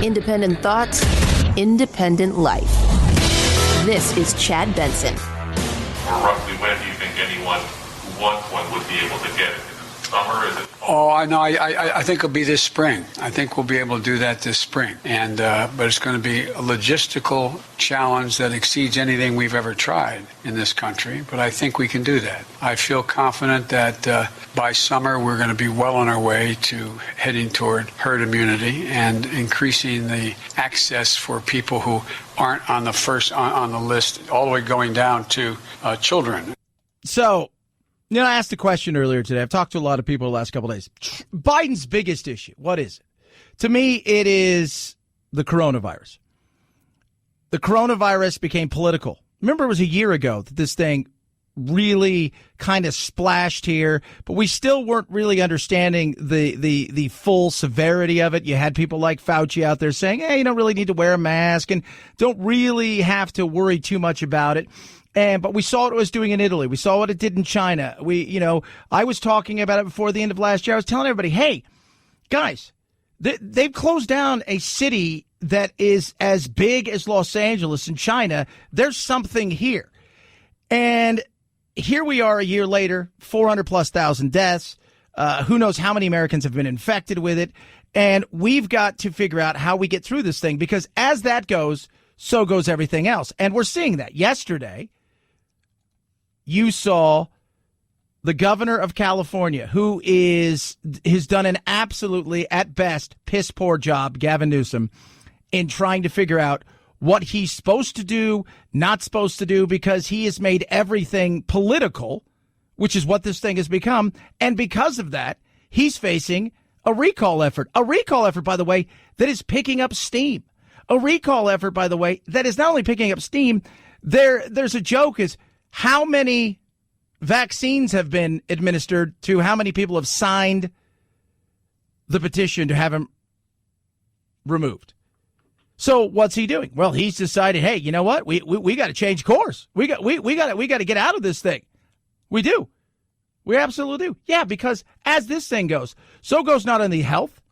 Independent thoughts, independent life. This is Chad Benson. Or roughly when do you think anyone who wants one would be able to get it? Is it summer? Is it fall? Oh, I know. I think it'll be this spring. I think we'll be able to do that this spring. And but it's going to be a logistical challenge that exceeds anything we've ever tried in this country. But I think we can do that. I feel confident that by summer we're going to be well on our way to heading toward herd immunity and increasing the access for people who aren't on the list, all the way going down to children. So, I asked a question earlier today. I've talked to a lot of people the last couple of days. Biden's biggest issue, what is it? To me, it is the coronavirus. The coronavirus became political. Remember, it was a year ago that this thing really kind of splashed here, but we still weren't really understanding the full severity of it. You had people like Fauci out there saying, hey, you don't really need to wear a mask and don't really have to worry too much about it. But we saw what it was doing in Italy. We saw what it did in China. I was talking about it before the end of last year. I was telling everybody, hey, guys, they've closed down a city that is as big as Los Angeles in China. There's something here. And here we are a year later, 400,000+ deaths. Who knows how many Americans have been infected with it. And we've got to figure out how we get through this thing, because as that goes, so goes everything else. And we're seeing that. Yesterday, you saw the governor of California, who has done an absolutely, at best, piss poor job, Gavin Newsom, in trying to figure out what he's supposed to do, not supposed to do, because he has made everything political, which is what this thing has become. And because of that, he's facing a recall effort. A recall effort, by the way, that is picking up steam. A recall effort, by the way, that is not only picking up steam, there's a joke is how many vaccines have been administered to how many people have signed the petition to have him removed. So what's he doing? Well, he's decided, hey, you know what? We got to change course. We got to get out of this thing. We do. We absolutely do. Yeah, because as this thing goes, so goes not only the health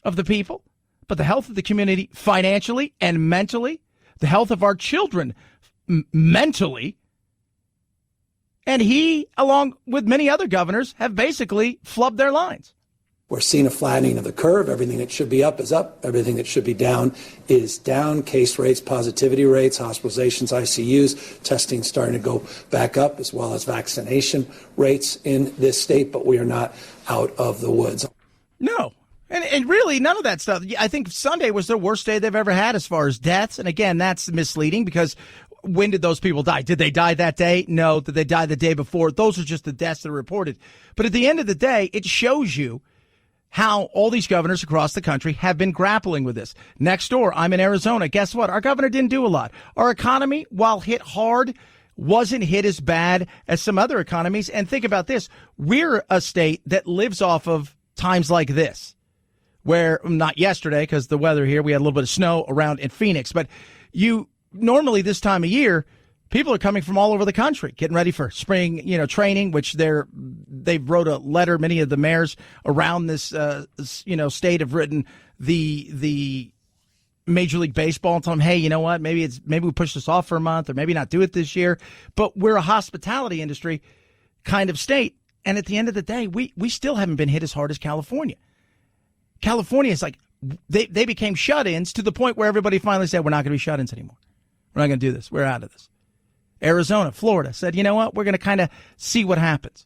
of the people, but the health of the community financially and mentally, the health of our children mentally. And he, along with many other governors, have basically flubbed their lines. We're seeing a flattening of the curve. Everything that should be up is up. Everything that should be down is down. Case rates, positivity rates, hospitalizations, ICUs, testing starting to go back up, as well as vaccination rates in this state. But we are not out of the woods. No. And really, none of that stuff. I think Sunday was the worst day they've ever had as far as deaths. And again, that's misleading, because when did those people die? Did they die that day? No. Did they die the day before? Those are just the deaths that are reported. But at the end of the day, it shows you how all these governors across the country have been grappling with this. Next door, I'm in Arizona. Guess what? Our governor didn't do a lot. Our economy, while hit hard, wasn't hit as bad as some other economies. And think about this. We're a state that lives off of times like this, where not yesterday, because the weather here, we had a little bit of snow around in Phoenix. But normally this time of year, people are coming from all over the country, getting ready for spring, training, which they've wrote a letter. Many of the mayors around this, state have written the Major League Baseball and tell them, hey, you know what? Maybe we push this off for a month, or maybe not do it this year. But we're a hospitality industry kind of state. And at the end of the day, we still haven't been hit as hard as California. California is like, they became shut-ins to the point where everybody finally said, we're not going to be shut-ins anymore. We're not going to do this. We're out of this. Arizona, Florida said, you know what? We're going to kind of see what happens.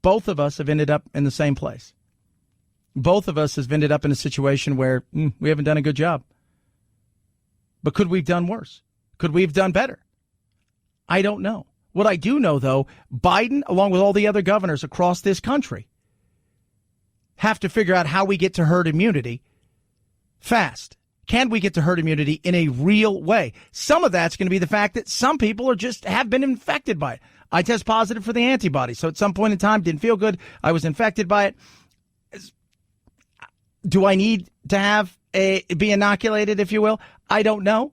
Both of us have ended up in the same place. Both of us have ended up in a situation where we haven't done a good job. But could we have done worse? Could we have done better? I don't know. What I do know, though, Biden, along with all the other governors across this country, have to figure out how we get to herd immunity fast. Can we get to herd immunity in a real way? Some of that's going to be the fact that some people have been infected by it. I test positive for the antibodies, so at some point in time, didn't feel good. I was infected by it. Do I need to be inoculated, if you will? I don't know.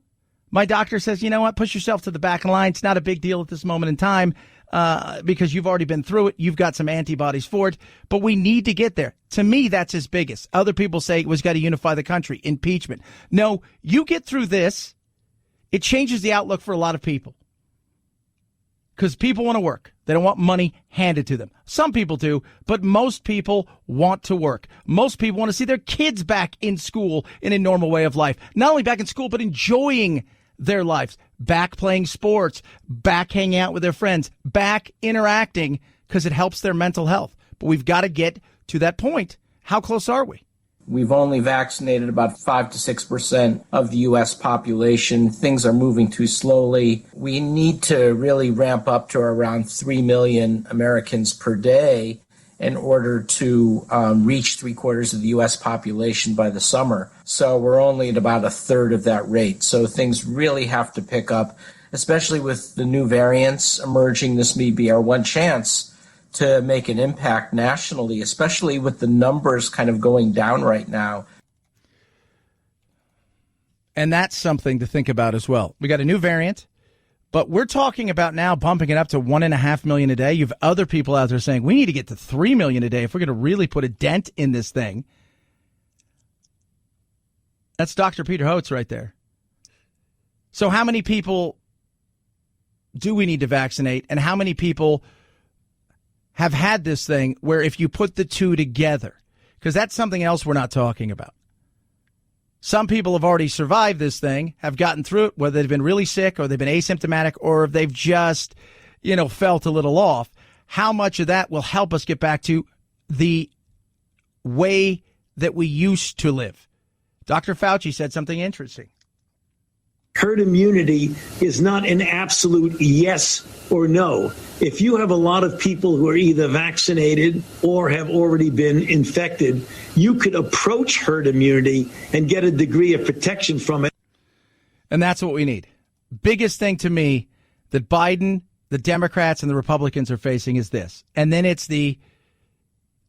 My doctor says, you know what, push yourself to the back of the line. It's not a big deal at this moment in time. because you've already been through it. You've got some antibodies for it, but we need to get there. To me, that's his biggest. Other people say it was got to unify the country, impeachment. No, you get through this, it changes the outlook for a lot of people because people want to work. They don't want money handed to them. Some people do, but most people want to work. Most people want to see their kids back in school in a normal way of life. Not only back in school, but enjoying their lives, back playing sports, back hanging out with their friends, back interacting because it helps their mental health. But we've got to get to that point. How close are we? We've only vaccinated about 5 to 6% of the U.S. population. Things are moving too slowly. We need to really ramp up to around 3 million Americans per day in order to reach 3/4 of the U.S. population by the summer. So we're only at about a third of that rate. So things really have to pick up, especially with the new variants emerging. This may be our one chance to make an impact nationally, especially with the numbers kind of going down right now. And that's something to think about as well. We got a new variant, but we're talking about now bumping it up to 1.5 million a day. You have other people out there saying we need to get to 3 million a day if we're going to really put a dent in this thing. That's Dr. Peter Hotz right there. So how many people do we need to vaccinate, and how many people have had this thing where if you put the two together, because that's something else we're not talking about. Some people have already survived this thing, have gotten through it, whether they've been really sick or they've been asymptomatic or if they've just, felt a little off. How much of that will help us get back to the way that we used to live? Dr. Fauci said something interesting. Herd immunity is not an absolute yes or no. If you have a lot of people who are either vaccinated or have already been infected, you could approach herd immunity and get a degree of protection from it. And that's what we need. Biggest thing to me that Biden, the Democrats, and the Republicans are facing is this. And then it's the,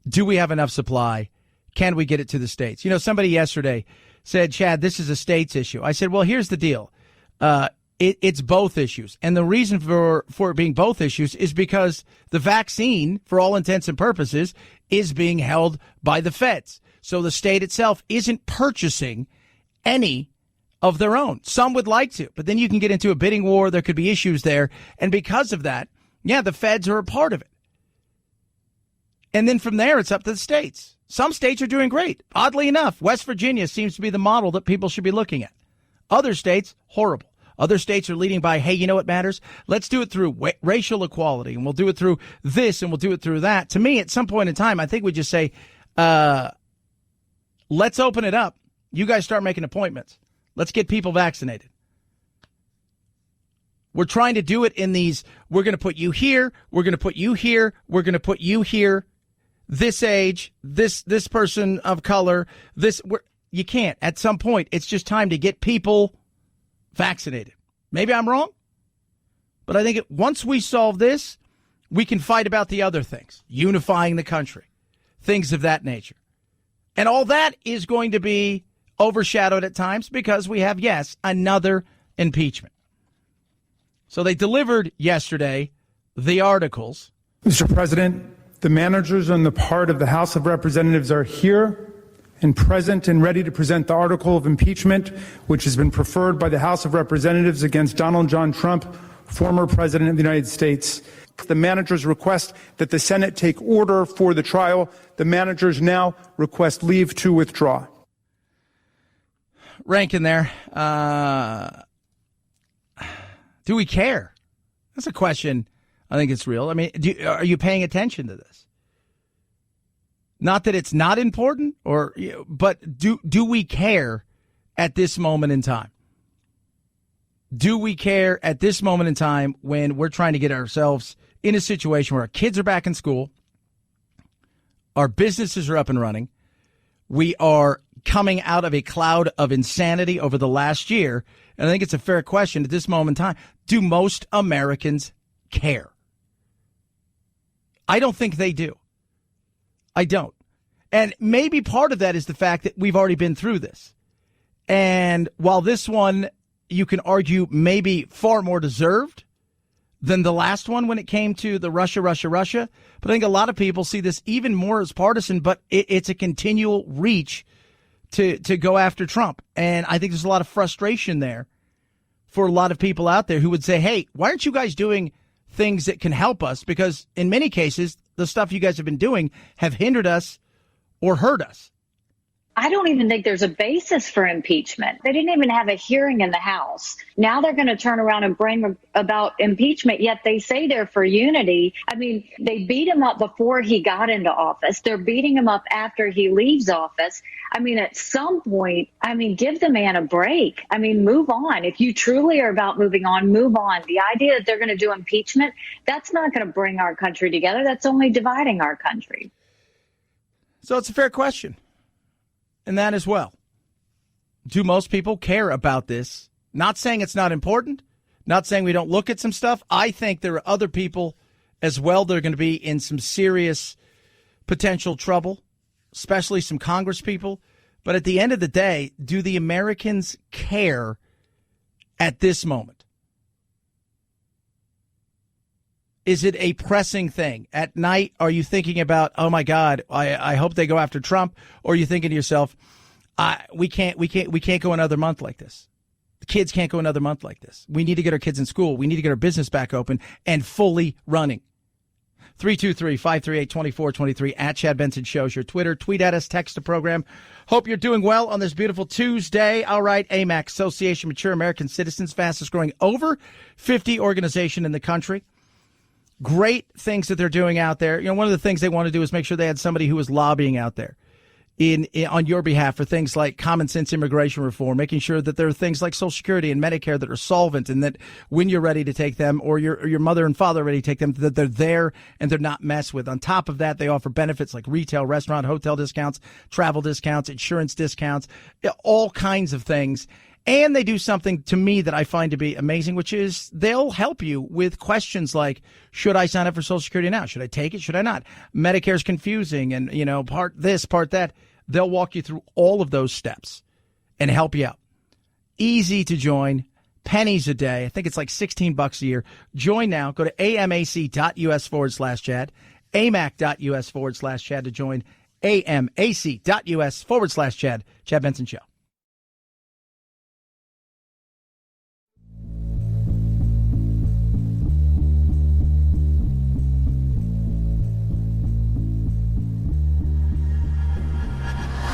do we have enough supply? Can we get it to the states? Somebody yesterday said, Chad, this is a states issue. I said, well, here's the deal. It's both issues. And the reason for it being both issues is because the vaccine, for all intents and purposes, is being held by the feds. So the state itself isn't purchasing any of their own. Some would like to, but then you can get into a bidding war. There could be issues there. And because of that, the feds are a part of it. And then from there, it's up to the states. Some states are doing great. Oddly enough, West Virginia seems to be the model that people should be looking at. Other states, horrible. Other states are leading by, hey, you know what matters? Let's do it through racial equality, and we'll do it through this, and we'll do it through that. To me, at some point in time, I think we just say, let's open it up. You guys start making appointments. Let's get people vaccinated. We're trying to do it in these, we're going to put you here, we're going to put you here, we're going to put you here, this age, this person of color, you can't. At some point, it's just time to get people vaccinated. Maybe I'm wrong, but I think once we solve this, we can fight about the other things, unifying the country, things of that nature. And all that is going to be overshadowed at times because we have, yes, another impeachment. So they delivered yesterday the articles. Mr. President, the managers on the part of the House of Representatives are here and present and ready to present the article of impeachment, which has been preferred by the House of Representatives against Donald John Trump, former President of the United States. The managers request that the Senate take order for the trial. The managers now request leave to withdraw. Rankin there. Do we care? That's a question. I think it's real. I mean, are you paying attention to this? Not that it's not important, but do we care at this moment in time? Do we care at this moment in time when we're trying to get ourselves in a situation where our kids are back in school, our businesses are up and running, we are coming out of a cloud of insanity over the last year, and I think it's a fair question at this moment in time. Do most Americans care? I don't think they do. I don't. And maybe part of that is the fact that we've already been through this. And while this one, you can argue, maybe far more deserved than the last one when it came to the Russia. But I think a lot of people see this even more as partisan, but it's a continual reach to go after Trump. And I think there's a lot of frustration there for a lot of people out there who would say, hey, why aren't you guys doing things that can help us? Because in many cases, the stuff you guys have been doing have hindered us or hurt us. I don't even think there's a basis for impeachment. They didn't even have a hearing in the House. Now they're going to turn around and bring about impeachment, yet they say they're for unity. I mean, they beat him up before he got into office. They're beating him up after he leaves office. I mean, at some point, give the man a break. Move on. If you truly are about moving on, move on. The idea that they're going to do impeachment, that's not going to bring our country together. That's only dividing our country. So it's a fair question. And that as well. Do most people care about this? Not saying it's not important. Not saying we don't look at some stuff. I think there are other people as well that are going to be in some serious potential trouble, especially some Congress people. But at the end of the day, do the Americans care at this moment? Is it a pressing thing? At night, are you thinking about, oh, my God, I hope they go after Trump? Or are you thinking to yourself, we can't go another month like this. The kids can't go another month like this. We need to get our kids in school. We need to get our business back open and fully running. 323-538-2423 at Chad Benson Show is your Twitter. Tweet at us, text the program. Hope you're doing well on this beautiful Tuesday. All right, AMAC, Association of Mature American Citizens, fastest growing over 50 organization in the country. Great things that they're doing out there. You know, one of the things they want to do is make sure they had somebody who was lobbying out there on your behalf for things like common sense immigration reform, making sure that there are things like Social Security and Medicare that are solvent, and that when you're ready to take them, or your mother and father are ready to take them, that they're there and they're not messed with. On top of that, they offer benefits like retail, restaurant, hotel discounts, travel discounts, insurance discounts, all kinds of things. And they do something to me that I find to be amazing, which is they'll help you with questions like, should I sign up for Social Security now? Should I take it? Should I not? Medicare's confusing and, part this, part that. They'll walk you through all of those steps and help you out. Easy to join. Pennies a day. I think it's like $16 a year. Join now. Go to amac.us/Chad, amac.us/Chad to join amac.us/Chad. Chad Benson Show.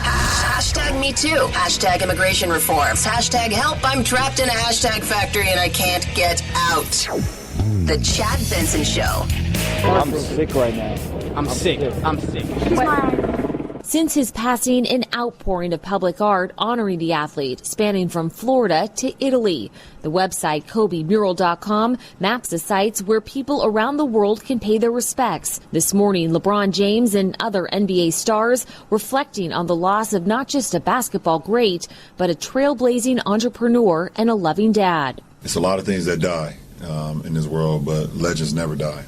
Hashtag me too. Hashtag immigration reforms. Hashtag help. I'm trapped in a hashtag factory and I can't get out. The Chad Benson Show. I'm sick right now. I'm sick. Since his passing, an outpouring of public art honoring the athlete, spanning from Florida to Italy. The website KobeMural.com maps the sites where people around the world can pay their respects. This morning, LeBron James and other NBA stars reflecting on the loss of not just a basketball great, but a trailblazing entrepreneur and a loving dad. It's a lot of things that die in this world, but legends never die.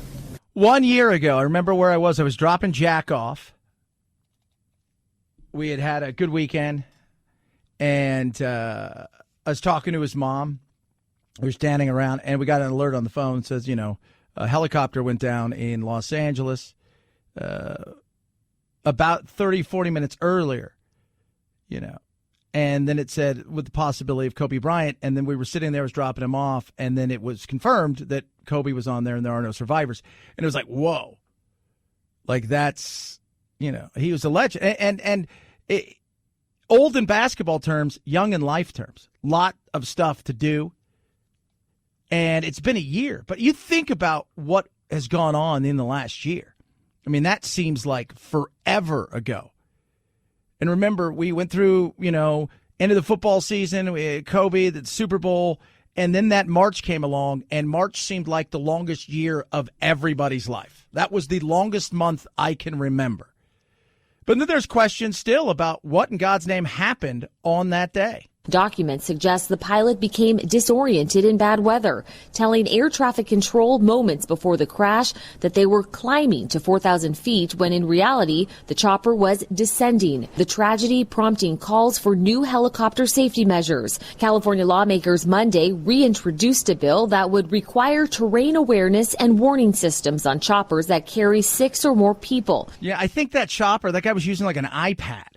1 year ago, I remember where I was. I was dropping Jack off. We had a good weekend, and I was talking to his mom. We were standing around, and we got an alert on the phone that says, a helicopter went down in Los Angeles about 30, 40 minutes earlier, And then it said with the possibility of Kobe Bryant, and then we were sitting there, was dropping him off, and then it was confirmed that Kobe was on there and there are no survivors. And it was like, whoa. Like that's, he was a legend. And old in basketball terms, young in life terms. Lot of stuff to do. And it's been a year. But you think about what has gone on in the last year. I mean, that seems like forever ago. And remember, we went through, end of the football season, we had Kobe, the Super Bowl, and then that March came along, and March seemed like the longest year of everybody's life. That was the longest month I can remember. But then there's questions still about what in God's name happened on that day. Documents suggest the pilot became disoriented in bad weather, telling air traffic control moments before the crash that they were climbing to 4,000 feet when in reality the chopper was descending. The tragedy prompting calls for new helicopter safety measures. California lawmakers Monday reintroduced a bill that would require terrain awareness and warning systems on choppers that carry 6 or more people. Yeah, I think that guy was using like an iPad.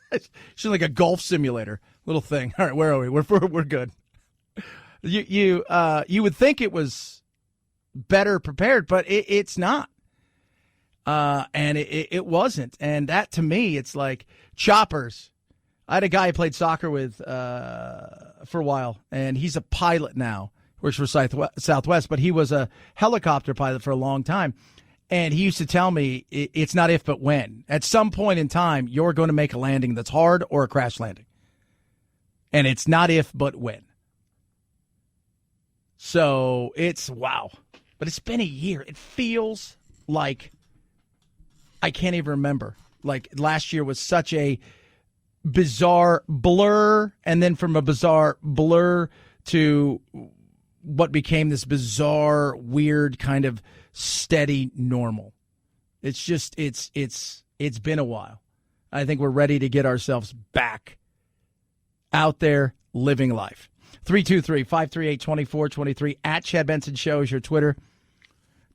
It's like a golf simulator little thing. All right, where are we? We're good. You would think it was better prepared, but it's not. And it wasn't. And that to me, it's like choppers. I had a guy I played soccer with for a while, and he's a pilot now. Works for Southwest, but he was a helicopter pilot for a long time. And he used to tell me it's not if but when. At some point in time, you're going to make a landing that's hard or a crash landing. And it's not if but when. So it's wow. But it's been a year. It feels like I can't even remember. Like last year was such a bizarre blur. And then from a bizarre blur to what became this bizarre, weird kind of steady normal. It's just it's been a while. I think we're ready to get ourselves back out there living life. 323-538-2423 at Chad Benson Show is your Twitter.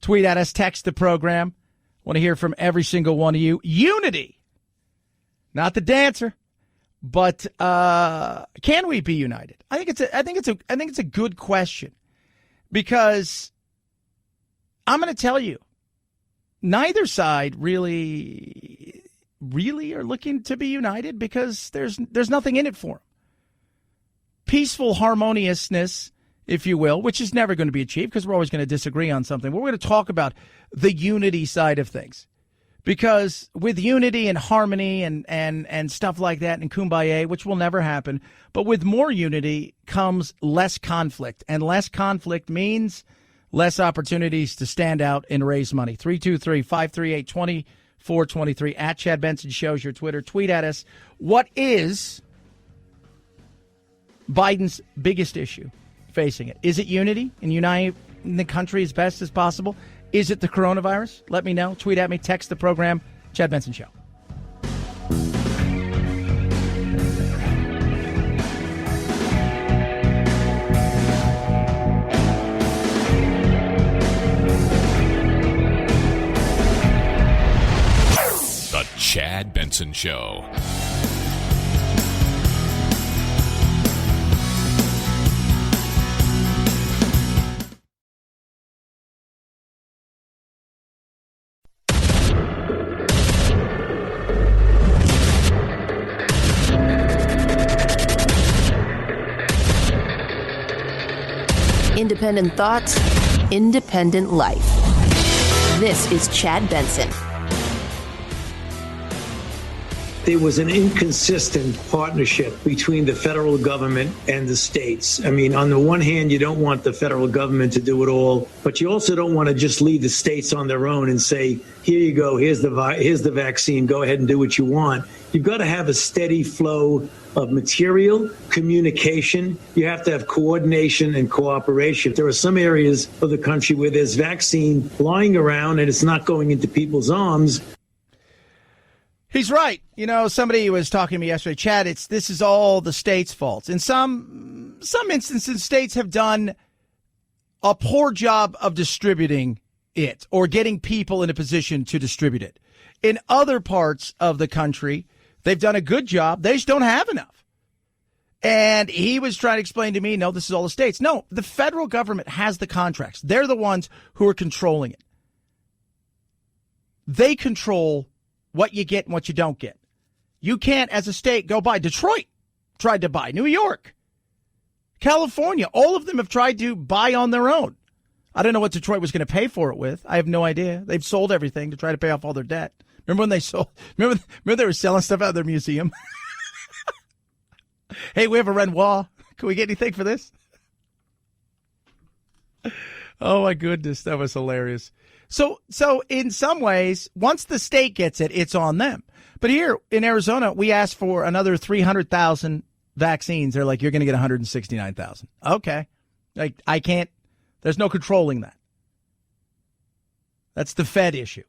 Tweet at us, text the program. Want to hear from every single one of you. Unity, not the dancer, but can we be united? I think it's a good question, because I'm going to tell you, neither side really are looking to be united, because there's nothing in it for them. Peaceful harmoniousness, if you will, which is never going to be achieved because we're always going to disagree on something. We're going to talk about the unity side of things, because with unity and harmony and stuff like that and kumbaya, which will never happen, but with more unity comes less conflict, and less conflict means less opportunities to stand out and raise money. 323-538-2423 at Chad Benson Show's your Twitter. Tweet at us. What is Biden's biggest issue facing it? Is it unity and uniting the country as best as possible? Is it the coronavirus? Let me know. Tweet at me. Text the program. Chad Benson Show. The Chad Benson Show. Independent thoughts, independent life. This is Chad Benson. There was an inconsistent partnership between the federal government and the states. I mean, on the one hand, you don't want the federal government to do it all, but you also don't want to just leave the states on their own and say, here you go, here's the vaccine, go ahead and do what you want. You've got to have a steady flow of material, communication. You have to have coordination and cooperation. There are some areas of the country where there's vaccine lying around and it's not going into people's arms. He's right. You know, somebody was talking to me yesterday, Chad, this is all the states' faults. In some instances, states have done a poor job of distributing it or getting people in a position to distribute it. In other parts of the country, they've done a good job. They just don't have enough. And he was trying to explain to me, no, this is all the states. No, the federal government has the contracts. They're the ones who are controlling it. They control what you get and what you don't get. You can't, as a state, go buy. Detroit tried to buy. New York, California, all of them have tried to buy on their own. I don't know what Detroit was going to pay for it with. I have no idea. They've sold everything to try to pay off all their debt. Remember when they sold? Remember they were selling stuff out of their museum? Hey, we have a Renoir. Can we get anything for this? Oh, my goodness. That was hilarious. So in some ways, once the state gets it, it's on them. But here in Arizona, we asked for another 300,000 vaccines, they're like, you're going to get 169,000. Okay. Like, I can't, there's no controlling that. That's the Fed issue.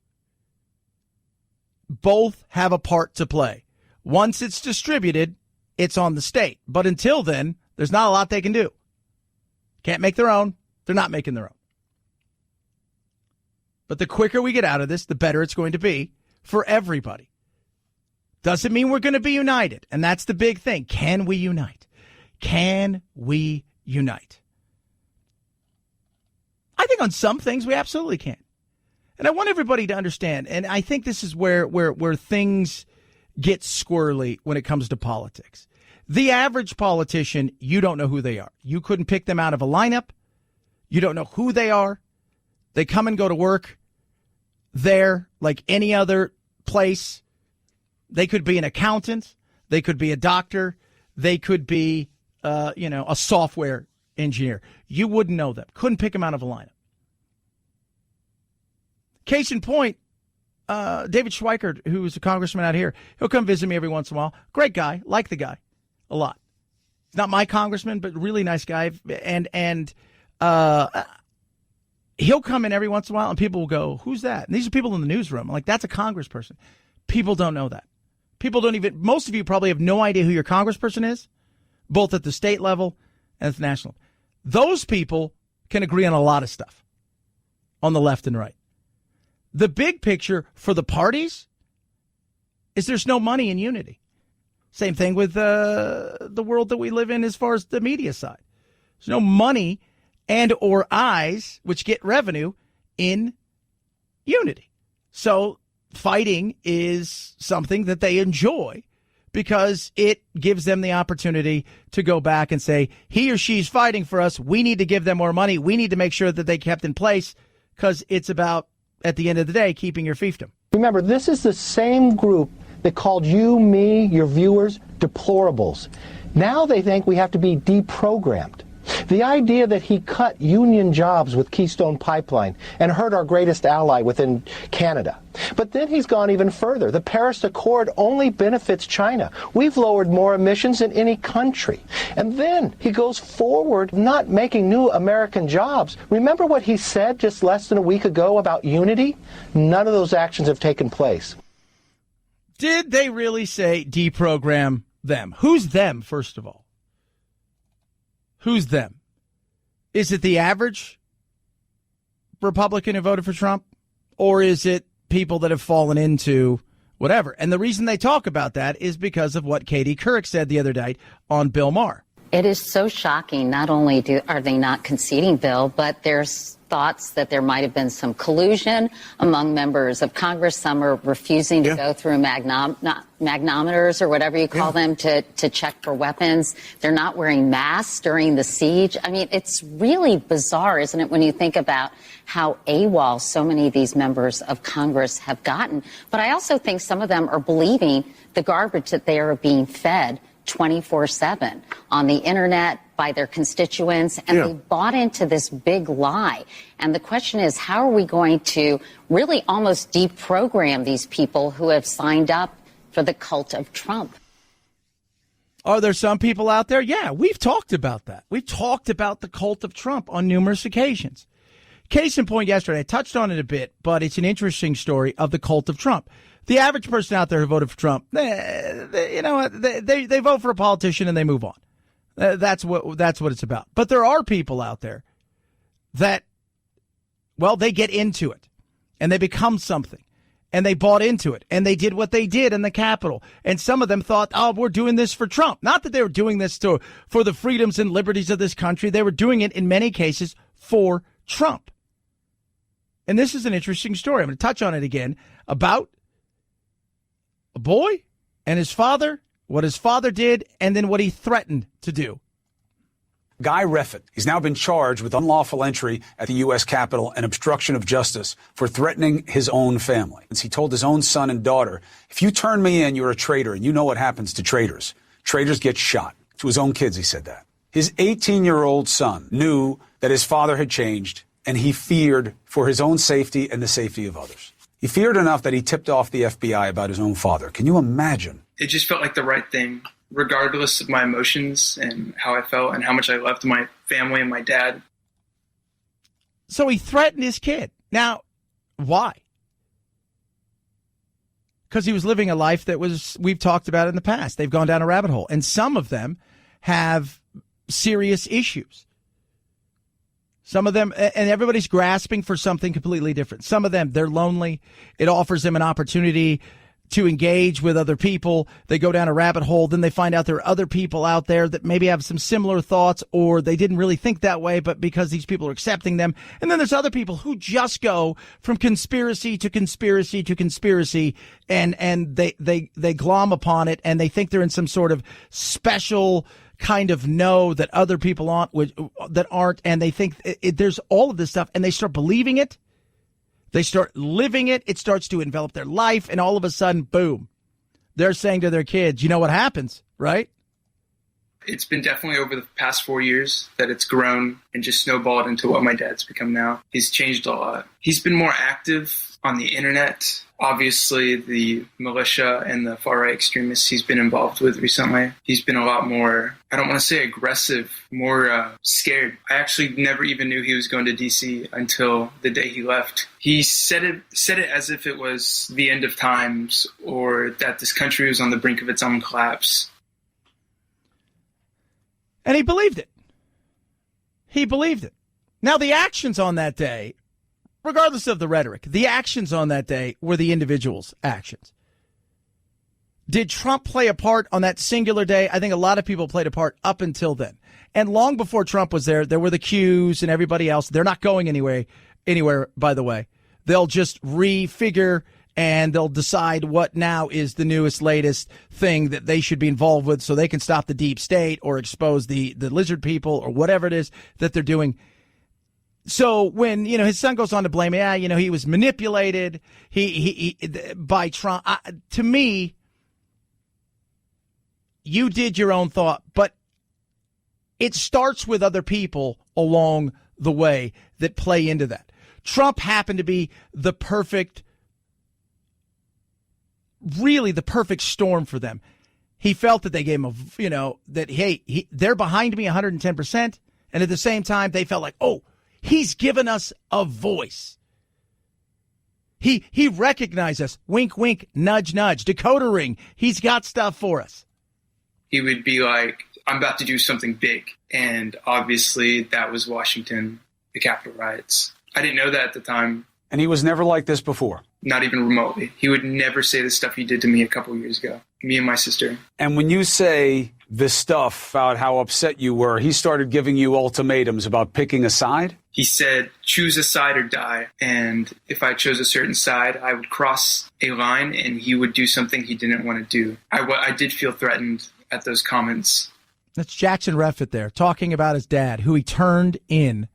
Both have a part to play. Once it's distributed, it's on the state. But until then, there's not a lot they can do. Can't make their own. They're not making their own. But the quicker we get out of this, the better it's going to be for everybody. Doesn't mean we're going to be united. And that's the big thing. Can we unite? Can we unite? I think on some things we absolutely can. And I want everybody to understand, and I think this is where things get squirrely when it comes to politics. The average politician, you don't know who they are. You couldn't pick them out of a lineup. You don't know who they are. They come and go to work there like any other place. They could be an accountant. They could be a doctor. They could be, a software engineer. You wouldn't know them. Couldn't pick them out of a lineup. Case in point, David Schweikert, who's a congressman out here, he'll come visit me every once in a while. Great guy. Like the guy a lot. He's not my congressman, but really nice guy. And he'll come in every once in a while, and people will go, who's that? And these are people in the newsroom. I'm like, that's a congressperson. People don't know that. People don't even, most of you probably have no idea who your congressperson is, both at the state level and at the national. Those people can agree on a lot of stuff on the left and right. The big picture for the parties is there's no money in unity. Same thing with the world that we live in as far as the media side. There's no money and or eyes, which get revenue, in unity. So fighting is something that they enjoy because it gives them the opportunity to go back and say, he or she's fighting for us. We need to give them more money. We need to make sure that they kept in place because it's about, at the end of the day, keeping your fiefdom. Remember, this is the same group that called you, me, your viewers, deplorables. Now they think we have to be deprogrammed. The idea that he cut union jobs with Keystone Pipeline and hurt our greatest ally within Canada. But then he's gone even further. The Paris Accord only benefits China. We've lowered more emissions than any country. And then he goes forward not making new American jobs. Remember what he said just less than a week ago about unity? None of those actions have taken place. Did they really say deprogram them? Who's them, first of all? Who's them? Is it the average Republican who voted for Trump? Or is it people that have fallen into whatever? And the reason they talk about that is because of what Katie Couric said the other night on Bill Maher. It is so shocking. Not only are they not conceding Bill, but there's thoughts that there might have been some collusion among members of Congress. Some are refusing to go through magnometers or whatever you call them to check for weapons. They're not wearing masks during the siege. I mean, it's really bizarre, isn't it, when you think about how AWOL so many of these members of Congress have gotten. But I also think some of them are believing the garbage that they are being fed 24/7 on the internet by their constituents, and they bought into this big lie. And the question is, how are we going to really almost deprogram these people who have signed up for the cult of Trump? Are there some people out there? Yeah, we've talked about that. We've talked about the cult of Trump on numerous occasions. Case in point yesterday, I touched on it a bit, but it's an interesting story of the cult of Trump. The average person out there who voted for Trump, they vote for a politician and they move on. That's what it's about. But there are people out there that, well, they get into it and they become something and they bought into it and they did what they did in the Capitol. And some of them thought, oh, we're doing this for Trump. Not that they were doing this for the freedoms and liberties of this country. They were doing it in many cases for Trump. And this is an interesting story. I'm going to touch on it again about a boy and his father, what his father did, and then what he threatened to do. Guy Reffitt. He's now been charged with unlawful entry at the U.S. Capitol and obstruction of justice for threatening his own family. He told his own son and daughter, if you turn me in, you're a traitor, and you know what happens to traitors. Traitors get shot. To his own kids, he said that. His 18-year-old son knew that his father had changed, and he feared for his own safety and the safety of others. He feared enough that he tipped off the FBI about his own father. Can you imagine? It just felt like the right thing regardless of my emotions and how I felt and how much I loved my family and my dad. So he threatened his kid. Now, why? Because he was living a life that we've talked about in the past. They've gone down a rabbit hole. And some of them have serious issues. Some of them, and everybody's grasping for something completely different. Some of them, they're lonely. It offers them an opportunity to engage with other people. They go down a rabbit hole. Then they find out there are other people out there that maybe have some similar thoughts, or they didn't really think that way, but because these people are accepting them. And then there's other people who just go from conspiracy to conspiracy to conspiracy, and they glom upon it, and they think they're in some sort of special kind of know that other people aren't, and they think there's all of this stuff, and they start believing it. They start living it. It starts to envelop their life, and all of a sudden, boom, they're saying to their kids, you know what happens, right? It's been definitely over the past 4 years that it's grown and just snowballed into what my dad's become now. He's changed a lot. He's been more active on the internet. Obviously, the militia and the far-right extremists he's been involved with recently. He's been a lot more, I don't want to say aggressive, more scared. I actually never even knew he was going to D.C. until the day he left. He said it as if it was the end of times, or that this country was on the brink of its own collapse. And he believed it. He believed it. Now, the actions on that day, regardless of the rhetoric, the actions on that day were the individual's actions. Did Trump play a part on that singular day? I think a lot of people played a part up until then. And long before Trump was there were the Qs and everybody else. They're not going anywhere, by the way. They'll just refigure, and they'll decide what now is the newest, latest thing that they should be involved with so they can stop the deep state or expose the lizard people or whatever it is that they're doing. So when, his son goes on to blame, he was manipulated by Trump. To me, you did your own thought, but it starts with other people along the way that play into that. Trump happened to be the perfect storm for them. He felt that they gave him that, hey, they're behind me 110%. And at the same time, they felt like, oh, he's given us a voice. He recognized us. Wink, wink, nudge, nudge. Decoder ring. He's got stuff for us. He would be like, I'm about to do something big. And obviously that was Washington, the Capitol riots. I didn't know that at the time. And he was never like this before? Not even remotely. He would never say the stuff he did to me a couple years ago. Me and my sister. And when you say this stuff about how upset you were, he started giving you ultimatums about picking a side? He said, choose a side or die. And if I chose a certain side, I would cross a line and he would do something he didn't want to do. I did feel threatened at those comments. That's Jackson Reffitt there talking about his dad, who he turned in,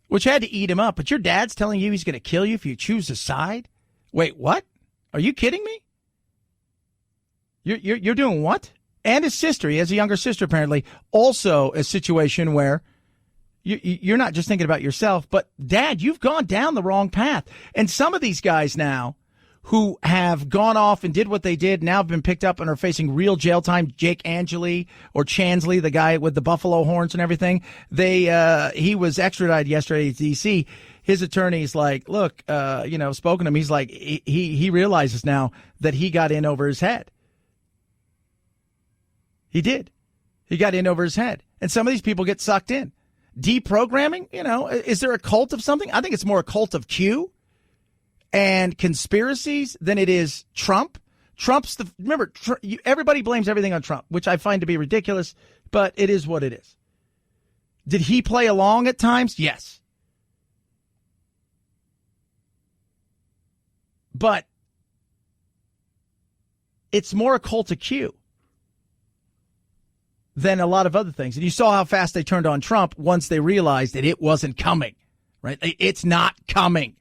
which had to eat him up. But your dad's telling you he's going to kill you if you choose a side? Wait, what? Are you kidding me? You're doing what? And his sister, he has a younger sister apparently, also a situation where you're not just thinking about yourself, but Dad, you've gone down the wrong path. And some of these guys now who have gone off and did what they did now have been picked up and are facing real jail time. Jake Angeli or Chansley, the guy with the buffalo horns and everything, he was extradited yesterday to D.C. His attorney's like, look, spoken to him. He's like, he realizes now that he got in over his head. He did. He got in over his head. And some of these people get sucked in. Deprogramming, is there a cult of something? I think it's more a cult of Q and conspiracies than it is Trump. Everybody blames everything on Trump, which I find to be ridiculous, but it is what it is. Did he play along at times? Yes. But it's more a cult of Q than a lot of other things. And you saw how fast they turned on Trump once they realized that it wasn't coming, right? It's not coming.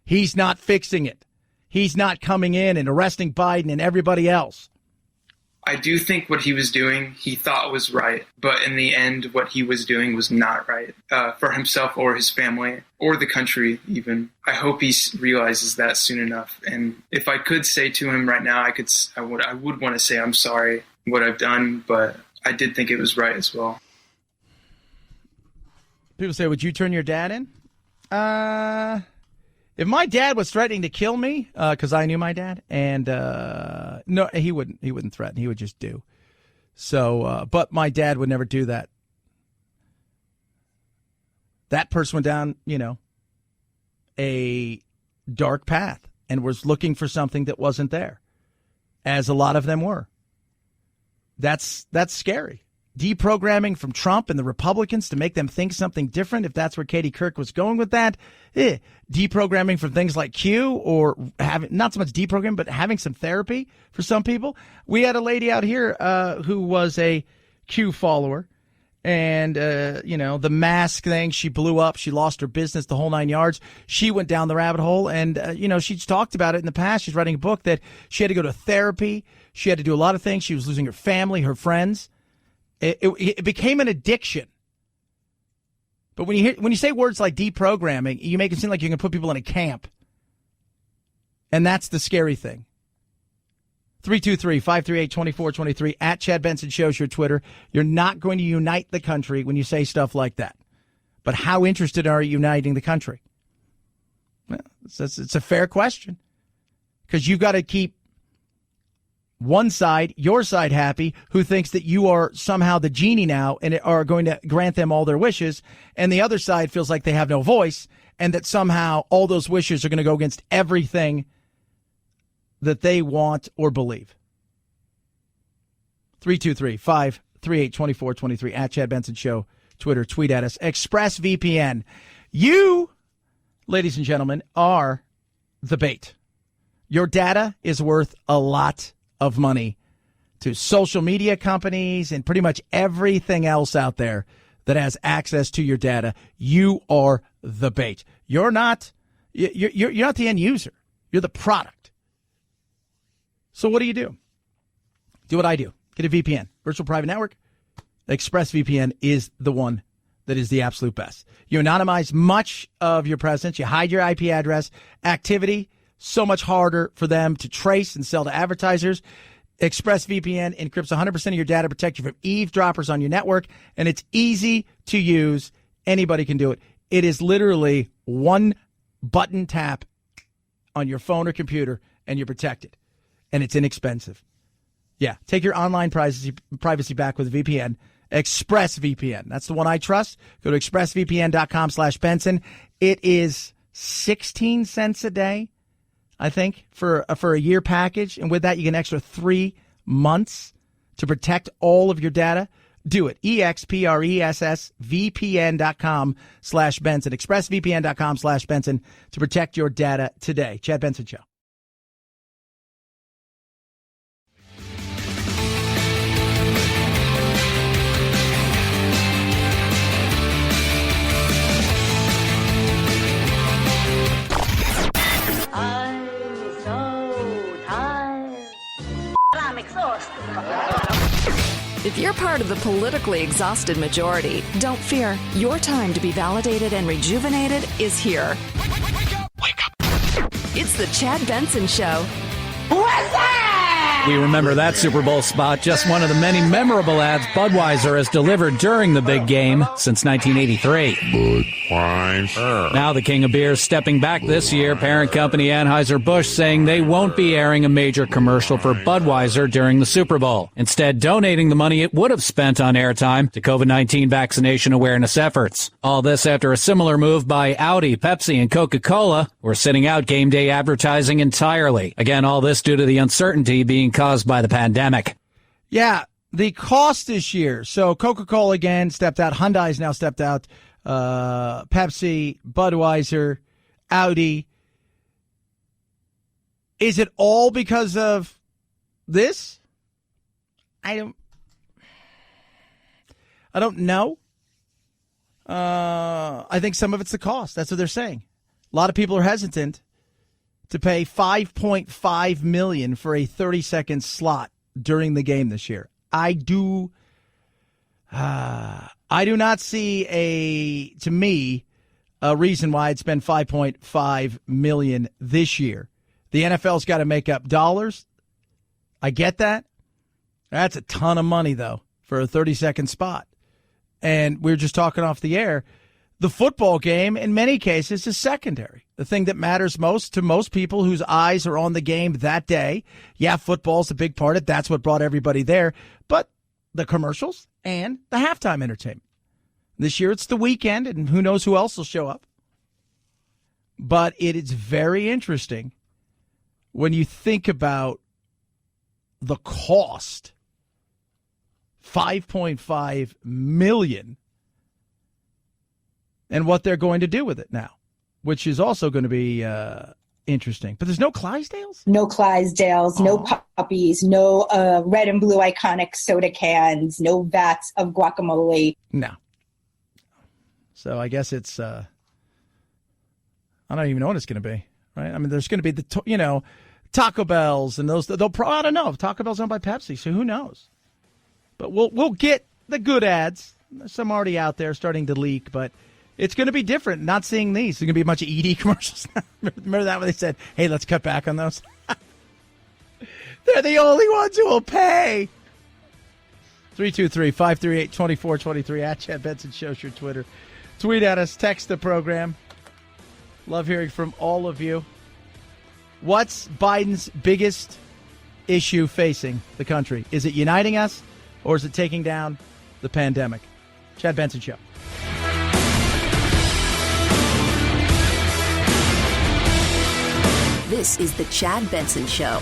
He's not fixing it. He's not coming in and arresting Biden and everybody else. I do think what he was doing, he thought was right. But in the end, what he was doing was not right for himself or his family or the country even. I hope he realizes that soon enough. And if I could say to him right now, I would want to say I'm sorry what I've done, but I did think it was right as well. People say, would you turn your dad in? If my dad was threatening to kill me, because I knew my dad, and no, he wouldn't threaten. He would just do. So, but my dad would never do that. That person went down, a dark path and was looking for something that wasn't there, as a lot of them were. That's scary. Deprogramming from Trump and the Republicans to make them think something different, if that's where Katie Couric was going with that. Deprogramming from things like Q, or having not so much deprogramming, but having some therapy for some people. We had a lady out here who was a Q follower, and, the mask thing, she blew up. She lost her business, the whole 9 yards. She went down the rabbit hole, and, she's talked about it in the past. She's writing a book that she had to go to therapy. She had to do a lot of things. She was losing her family, her friends. It became an addiction. But when you say words like deprogramming, you make it seem like you can put people in a camp. And that's the scary thing. 323-538-2423 at Chad Benson Show's your Twitter. You're not going to unite the country when you say stuff like that. But how interested are you in uniting the country? Well, it's a fair question. Because you've got to keep one side, your side, happy, who thinks that you are somehow the genie now and are going to grant them all their wishes, and the other side feels like they have no voice and that somehow all those wishes are going to go against everything that they want or believe. 323-538-2423 at Chad Benson Show, Twitter, tweet at us. ExpressVPN. You, ladies and gentlemen, are the bait. Your data is worth a lot of money to social media companies and pretty much everything else out there that has access to your data. You are the bait. You're not the end user. You're the product. So what do? Do what I do. Get a VPN, virtual private network. ExpressVPN is the one that is the absolute best. You anonymize much of your presence. You hide your IP address. Activity, so much harder for them to trace and sell to advertisers. ExpressVPN encrypts 100% of your data, protect you from eavesdroppers on your network, and it's easy to use. Anybody can do it. It is literally one button tap on your phone or computer, and you're protected. And it's inexpensive. Yeah, take your online privacy back with a VPN. ExpressVPN. That's the one I trust. Go to expressvpn.com/Benson. It is 16 cents a day, I think, for a year package. And with that, you get an extra 3 months to protect all of your data. Do it. expressvpn.com/Benson. expressvpn.com/Benson to protect your data today. Chad Benson Show. If you're part of the politically exhausted majority, don't fear. Your time to be validated and rejuvenated is here. Wake up. It's the Chad Benson Show. We remember that Super Bowl spot, just one of the many memorable ads Budweiser has delivered during the big game since 1983. Budweiser. Now the king of beer stepping back this year, parent company Anheuser-Busch saying they won't be airing a major commercial for Budweiser during the Super Bowl, instead donating the money it would have spent on airtime to COVID-19 vaccination awareness efforts. All this after a similar move by Audi, Pepsi, and Coca-Cola were sitting out game day advertising entirely. Again, all this due to the uncertainty being caused by the pandemic. Yeah, the cost this year. So Coca-Cola again stepped out. Hyundai's now stepped out. Pepsi, Budweiser, Audi. Is it all because of this? I don't know. I think some of it's the cost. That's what they're saying. A lot of people are hesitant to pay $5.5 million for a 30-second slot during the game this year. I do not see to me, a reason why I'd spend $5.5 million this year. The NFL's got to make up dollars. I get that. That's a ton of money, though, for a 30-second spot. And we were just talking off the air. The football game, in many cases, is secondary. The thing that matters most to most people whose eyes are on the game that day. Yeah, football's a big part of it. That's what brought everybody there. But the commercials and the halftime entertainment. This year it's the weekend, and who knows who else will show up. But it is very interesting when you think about the cost. $5.5 million. And what they're going to do with it now, which is also going to be interesting. But there's no Clydesdales? No Clydesdales, no puppies, no red and blue iconic soda cans, no vats of guacamole. No. So I guess it's, I don't even know what it's going to be, right? I mean, there's going to be Taco Bells and those. I don't know. Taco Bell's owned by Pepsi, so who knows? But we'll get the good ads. There's some already out there starting to leak, but it's going to be different. Not seeing these. There's going to be a bunch of ED commercials. Remember that when they said, hey, let's cut back on those? They're the only ones who will pay. 323-538-2423 at Chad Benson Show's your Twitter. Tweet at us. Text the program. Love hearing from all of you. What's Biden's biggest issue facing the country? Is it uniting us, or is it taking down the pandemic? Chad Benson Show. This is the Chad Benson Show.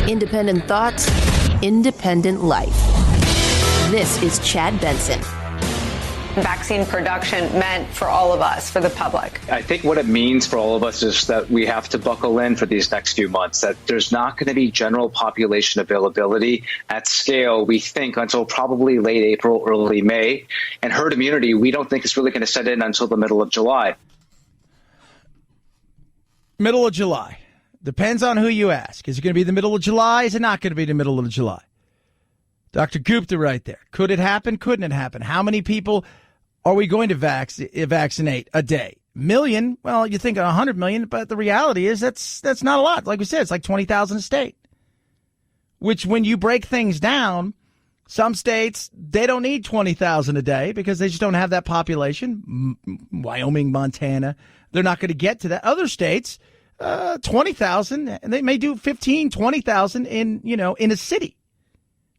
Independent thoughts, independent life. This is Chad Benson. Vaccine production meant for all of us, for the public. I think what it means for all of us is that we have to buckle in for these next few months, that there's not going to be general population availability at scale, we think, until probably late April, early May. And herd immunity, we don't think is really going to set in until the middle of July. Middle of July. Depends on who you ask. Is it going to be the middle of July? Is it not going to be the middle of July? Dr. Gupta right there. Could it happen? Couldn't it happen? How many people are we going to vaccinate a day? Million? Well, you think 100 million, but the reality is that's not a lot. Like we said, it's like 20,000 a state. Which when you break things down, some states, they don't need 20,000 a day because they just don't have that population. Wyoming, Montana, they're not going to get to that. Other states, 20,000, and they may do 15, 20,000 in a city.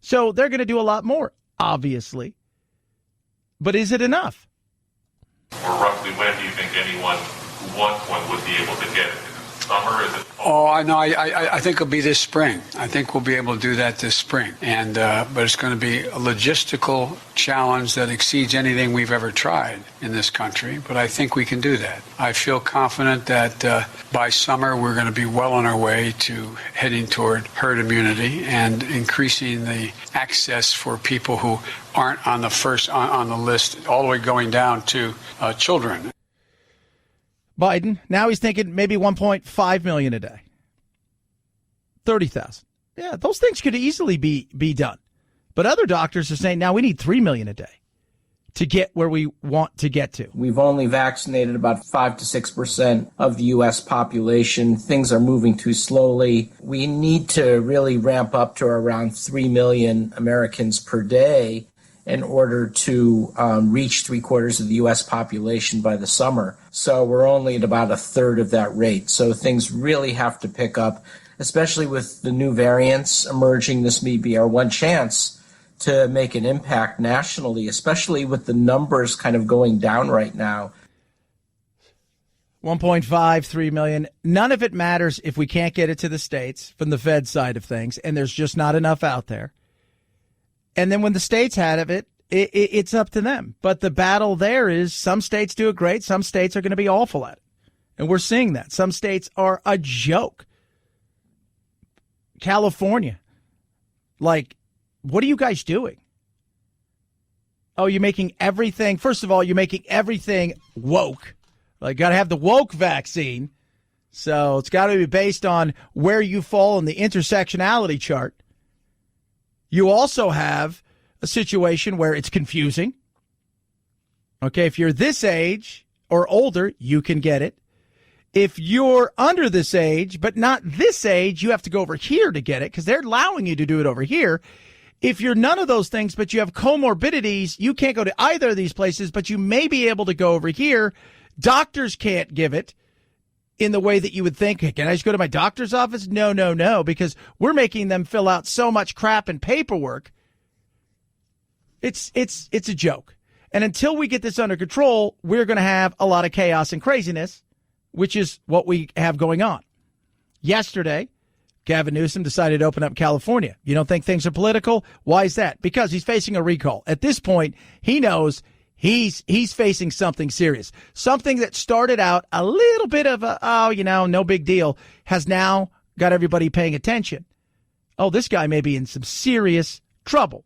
So they're going to do a lot more, obviously. But is it enough? Or roughly when do you think anyone who wants one would be able to get it? Is it summer? Is it fall? Oh, I know. I think it'll be this spring. I think we'll be able to do that this spring. And but it's going to be a logistical challenge that exceeds anything we've ever tried in this country. But I think we can do that. I feel confident that by summer we're going to be well on our way to heading toward herd immunity and increasing the access for people who aren't on the list, all the way going down to children. Biden, now he's thinking maybe 1.5 million a day. 30,000. Yeah, those things could easily be done. But other doctors are saying now we need 3 million a day to get where we want to get to. We've only vaccinated about 5 to 6% of the U.S. population. Things are moving too slowly. We need to really ramp up to around 3 million Americans per day in order to reach 3/4 of the U.S. population by the summer. So we're only at about a third of that rate. So things really have to pick up, especially with the new variants emerging. This may be our one chance to make an impact nationally, especially with the numbers kind of going down right now. 1.53 million. None of it matters if we can't get it to the states from the Fed side of things, and there's just not enough out there. And then when the states have it, It's up to them. But the battle there is some states do it great. Some states are going to be awful at it. And we're seeing that. Some states are a joke. California. Like, what are you guys doing? Oh, you're making everything. First of all, you're making everything woke. Like, got to have the woke vaccine. So it's got to be based on where you fall in the intersectionality chart. You also have a situation where it's confusing. Okay, if you're this age or older, you can get it. If you're under this age, but not this age, you have to go over here to get it because they're allowing you to do it over here. If you're none of those things, but you have comorbidities, you can't go to either of these places, but you may be able to go over here. Doctors can't give it in the way that you would think. Hey, can I just go to my doctor's office? No, because we're making them fill out so much crap and paperwork. It's a joke. And until we get this under control, we're going to have a lot of chaos and craziness, which is what we have going on. Yesterday, Gavin Newsom decided to open up California. You don't think things are political? Why is that? Because he's facing a recall. At this point, he knows he's facing something serious. Something that started out a little bit of no big deal, has now got everybody paying attention. Oh, this guy may be in some serious trouble.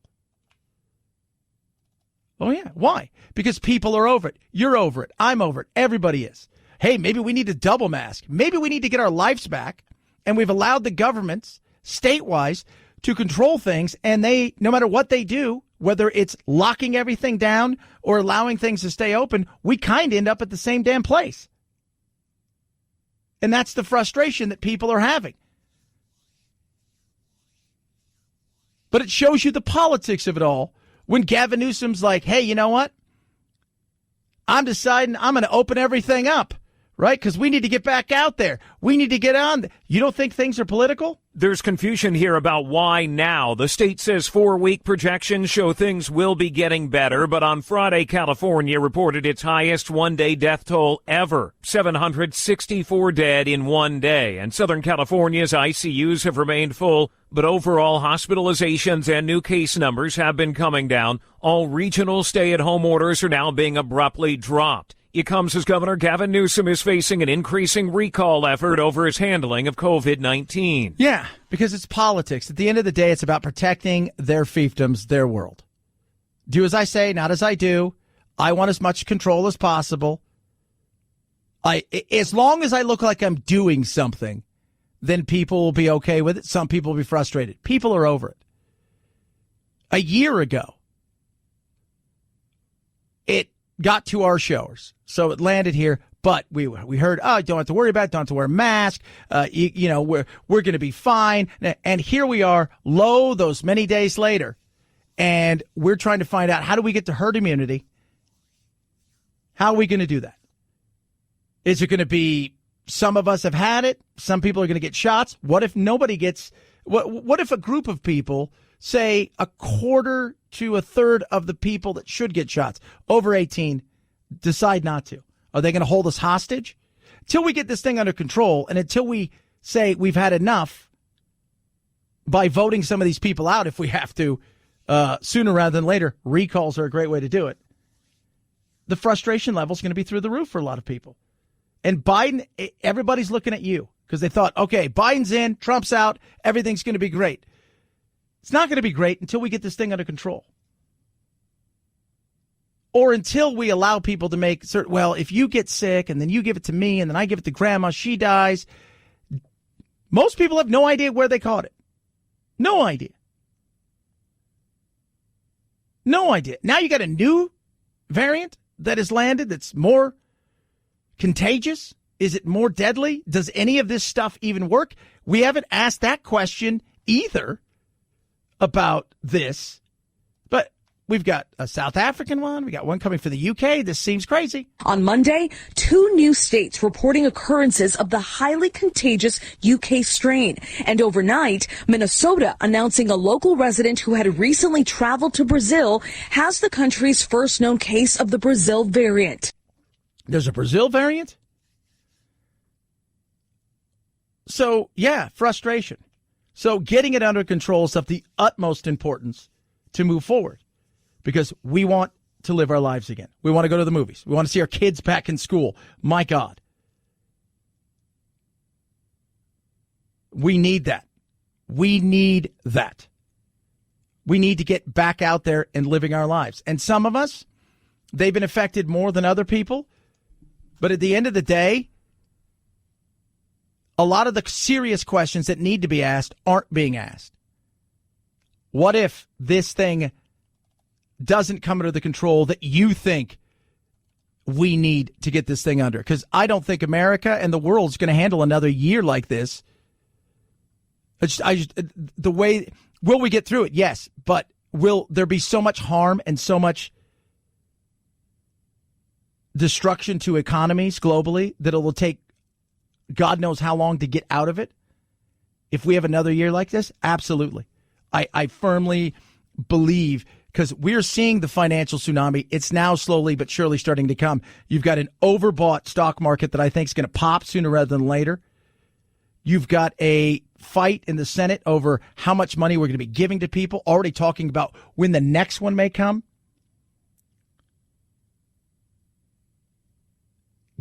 Oh, yeah. Why? Because people are over it. You're over it. I'm over it. Everybody is. Hey, maybe we need to double mask. Maybe we need to get our lives back. And we've allowed the governments, state-wise, to control things. And they, no matter what they do, whether it's locking everything down or allowing things to stay open, we kind of end up at the same damn place. And that's the frustration that people are having. But it shows you the politics of it all when Gavin Newsom's like, hey, you know what? I'm deciding I'm going to open everything up. Right? Because we need to get back out there. We need to get on. You don't think things are political? There's confusion here about why now. The state says 4-week projections show things will be getting better, but on Friday, California reported its highest one-day death toll ever, 764 dead in one day. And Southern California's ICUs have remained full, but overall hospitalizations and new case numbers have been coming down. All regional stay-at-home orders are now being abruptly dropped. It comes as Governor Gavin Newsom is facing an increasing recall effort over his handling of COVID-19. Yeah, because it's politics. At the end of the day, it's about protecting their fiefdoms, their world. Do as I say, not as I do. I want as much control as possible. As long as I look like I'm doing something, then people will be okay with it. Some people will be frustrated. People are over it. A year ago, it got to our showers. So it landed here, but we heard, oh, don't have to worry about it, don't have to wear a mask, we're going to be fine. And here we are, those many days later, and we're trying to find out, how do we get to herd immunity? How are we going to do that? Is it going to be some of us have had it, some people are going to get shots? What if nobody gets, what if a group of people, say a quarter to a third of the people that should get shots, over 18, decide not to? Are they going to hold us hostage? Till we get this thing under control and until we say we've had enough by voting some of these people out, if we have to, sooner rather than later, recalls are a great way to do it. The frustration level is going to be through the roof for a lot of people. And Biden, everybody's looking at you because they thought, okay, Biden's in, Trump's out, everything's going to be great. It's not going to be great until we get this thing under control. Or until we allow people to make certain, well, if you get sick and then you give it to me and then I give it to grandma, she dies. Most people have no idea where they caught it. No idea. No idea. Now you got a new variant that has landed that's more contagious. Is it more deadly? Does any of this stuff even work? We haven't asked that question either about this. But we've got a South African one. We got one coming from the UK. This seems crazy. On Monday, 2 new states reporting occurrences of the highly contagious UK strain. And overnight, Minnesota announcing a local resident who had recently traveled to Brazil has the country's first known case of the Brazil variant. There's a Brazil variant? So, yeah, frustration. So getting it under control is of the utmost importance to move forward. because we want to live our lives again. We want to go to the movies. We want to see our kids back in school. My God. We need that. We need that. We need to get back out there and living our lives. And some of us, they've been affected more than other people. But at the end of the day, a lot of the serious questions that need to be asked aren't being asked. What if this thing doesn't come under the control that you think we need to get this thing under? Because I don't think America and the world is going to handle another year like this. The way, will we get through it? Yes. But will there be so much harm and so much destruction to economies globally that it will take God knows how long to get out of it? If we have another year like this, absolutely. I firmly believe, because we're seeing the financial tsunami. It's now slowly but surely starting to come. You've got an overbought stock market that I think is going to pop sooner rather than later. You've got a fight in the Senate over how much money we're going to be giving to people, already talking about when the next one may come.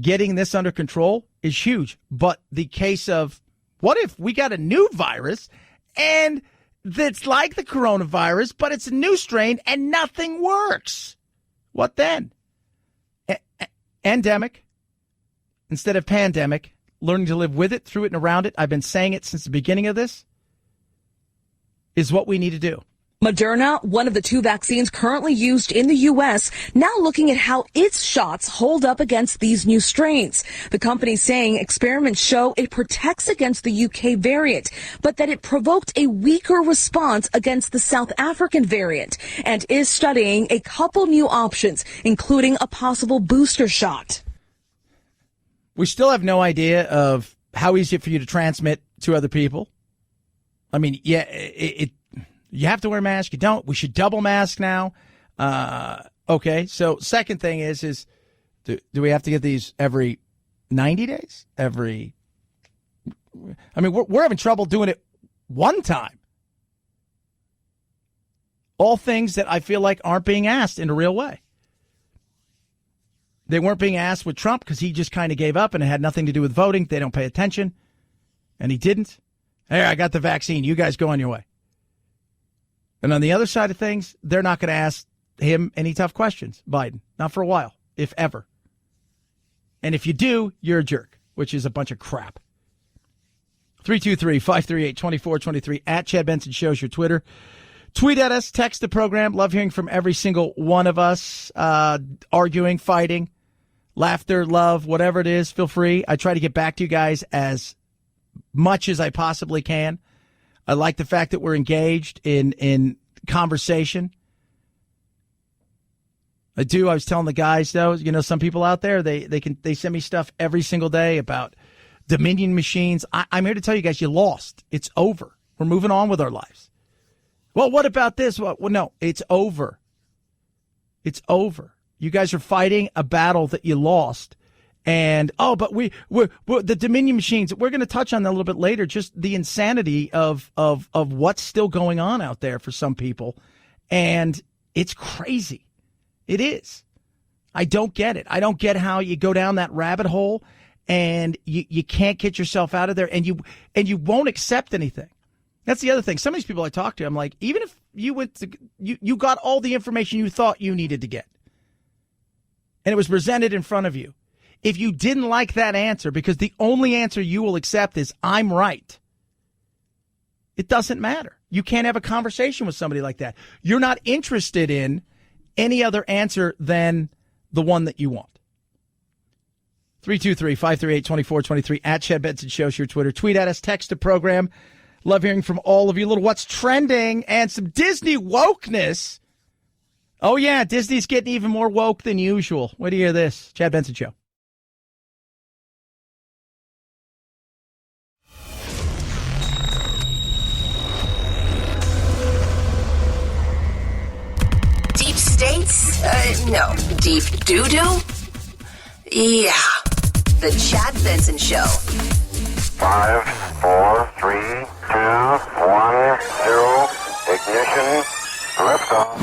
Getting this under control is huge. But the case of, what if we got a new virus and that's like the coronavirus, but it's a new strain and nothing works? What then? Endemic instead of pandemic. Learning to live with it, through it, and around it. I've been saying it since the beginning of this, is what we need to do. Moderna, one of the 2 vaccines currently used in the U.S., now looking at how its shots hold up against these new strains. The company saying experiments show it protects against the UK variant, but that it provoked a weaker response against the South African variant, and is studying a couple new options, including a possible booster shot. We still have no idea of how easy for you to transmit to other people. I mean, yeah, you have to wear a mask. You don't. We should double mask now. Okay. So second thing is do we have to get these every 90 days? I mean, we're having trouble doing it one time. All things that I feel like aren't being asked in a real way. They weren't being asked with Trump because he just kind of gave up and it had nothing to do with voting. They don't pay attention. And he didn't. Hey, I got the vaccine. You guys go on your way. And on the other side of things, they're not going to ask him any tough questions, Biden. Not for a while, if ever. And if you do, you're a jerk, which is a bunch of crap. 323-538-2423 at Chad Benson Show's your Twitter. Tweet at us, text the program. Love hearing from every single one of us, arguing, fighting, laughter, love, whatever it is. Feel free. I try to get back to you guys as much as I possibly can. I like the fact that we're engaged in conversation. I do. I was telling the guys, though, you know, some people out there, they send me stuff every single day about Dominion machines. I'm here to tell you guys, you lost. It's over. We're moving on with our lives. Well, what about this? Well, no, it's over. It's over. You guys are fighting a battle that you lost. And, but we're the Dominion machines, we're going to touch on that a little bit later, just the insanity of what's still going on out there for some people. And it's crazy. It is. I don't get it. I don't get how you go down that rabbit hole and you can't get yourself out of there and you won't accept anything. That's the other thing. Some of these people I talk to, I'm like, even if you went to, you got all the information you thought you needed to get, and it was presented in front of you. If you didn't like that answer, because the only answer you will accept is I'm right, it doesn't matter. You can't have a conversation with somebody like that. You're not interested in any other answer than the one that you want. 323-538-2423 at Chad Benson Show's your Twitter. Tweet at us, text the program. Love hearing from all of you. A little what's trending and some Disney wokeness. Oh, yeah, Disney's getting even more woke than usual. Wait to hear this. Chad Benson Show. Deep states? No. Deep doo-doo? Yeah. The Chad Benson Show. 5, 4, 3, 2, 1, 0. Ignition. Liftoff.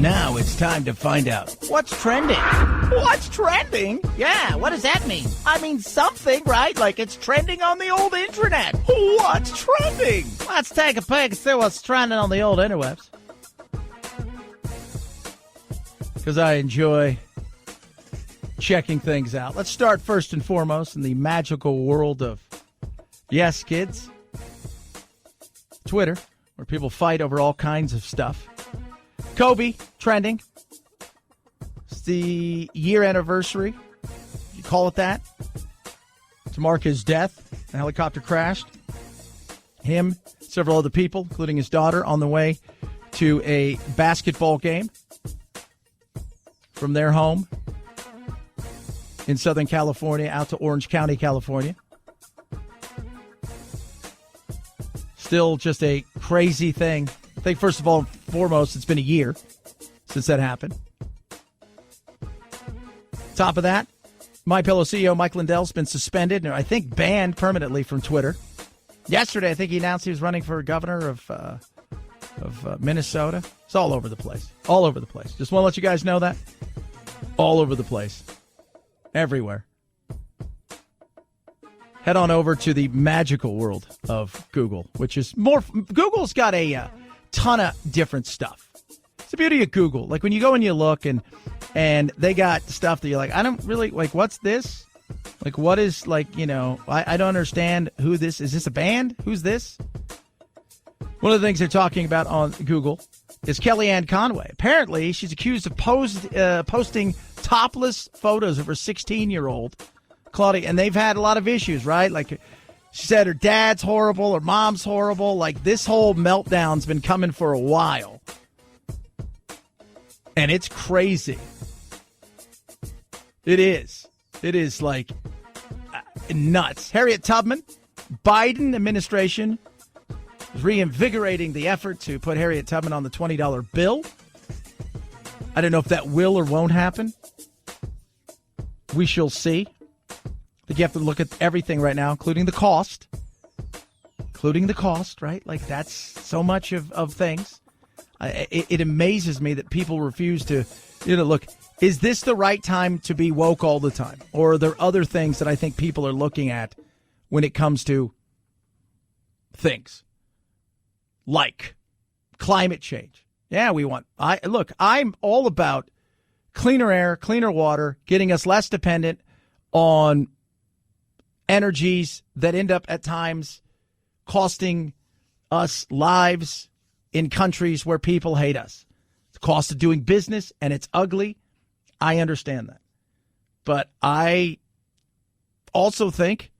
Now it's time to find out what's trending. What's trending? Yeah, what does that mean? I mean something, right? Like it's trending on the old internet. What's trending? Let's take a peek and see what's trending on the old interwebs. Because I enjoy checking things out. Let's start first and foremost in the magical world of, yes, kids, Twitter, where people fight over all kinds of stuff. Kobe, trending. It's the year anniversary, you call it that, to mark his death. A helicopter crashed. Him, several other people, including his daughter, on the way to a basketball game from their home in Southern California out to Orange County, California. Still just a crazy thing. I think, first of all, foremost, it's been a year since that happened. Top of that, MyPillow CEO Mike Lindell's been suspended and I think banned permanently from Twitter. Yesterday, I think he announced he was running for governor of Minnesota. It's all over the place. All over the place. Just want to let you guys know that. All over the place. Everywhere. Head on over to the magical world of Google, which is more. Google's got a ton of different stuff. It's the beauty of Google. Like when you go and you look and they got stuff that you're like, I don't really like, what's this? Like, what is, like, you know, I don't understand who this is. This a band? Who's this? One of the things they're talking about on Google is Kellyanne Conway. Apparently, she's accused of posting topless photos of her 16-year-old, Claudia, and they've had a lot of issues, right? Like, she said her dad's horrible, her mom's horrible. Like, this whole meltdown's been coming for a while. And it's crazy. It is. It is, like, nuts. Harriet Tubman, Biden administration is reinvigorating the effort to put Harriet Tubman on the $20 bill. I don't know if that will or won't happen. We shall see. I think you have to look at everything right now, including the cost. Right? Like, that's so much of things. It amazes me that people refuse to, look, is this the right time to be woke all the time? Or are there other things that I think people are looking at when it comes to things like climate change? Yeah, I'm all about cleaner air, cleaner water, getting us less dependent on energies that end up at times costing us lives in countries where people hate us. It's the cost of doing business, and it's ugly. I understand that. But I also think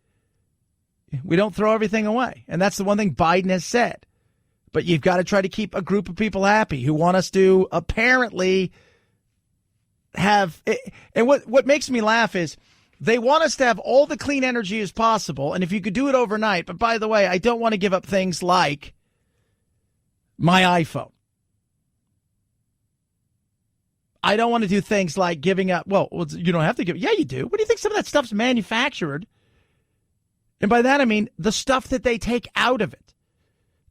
we don't throw everything away. And that's the one thing Biden has said. But you've got to try to keep a group of people happy who want us to apparently have – and what makes me laugh is they want us to have all the clean energy as possible. And if you could do it overnight – but by the way, I don't want to give up things like my iPhone. I don't want to do things like giving up. Well, you don't have to give. Yeah, you do. What do you think? Some of that stuff's manufactured. And by that, I mean the stuff that they take out of it.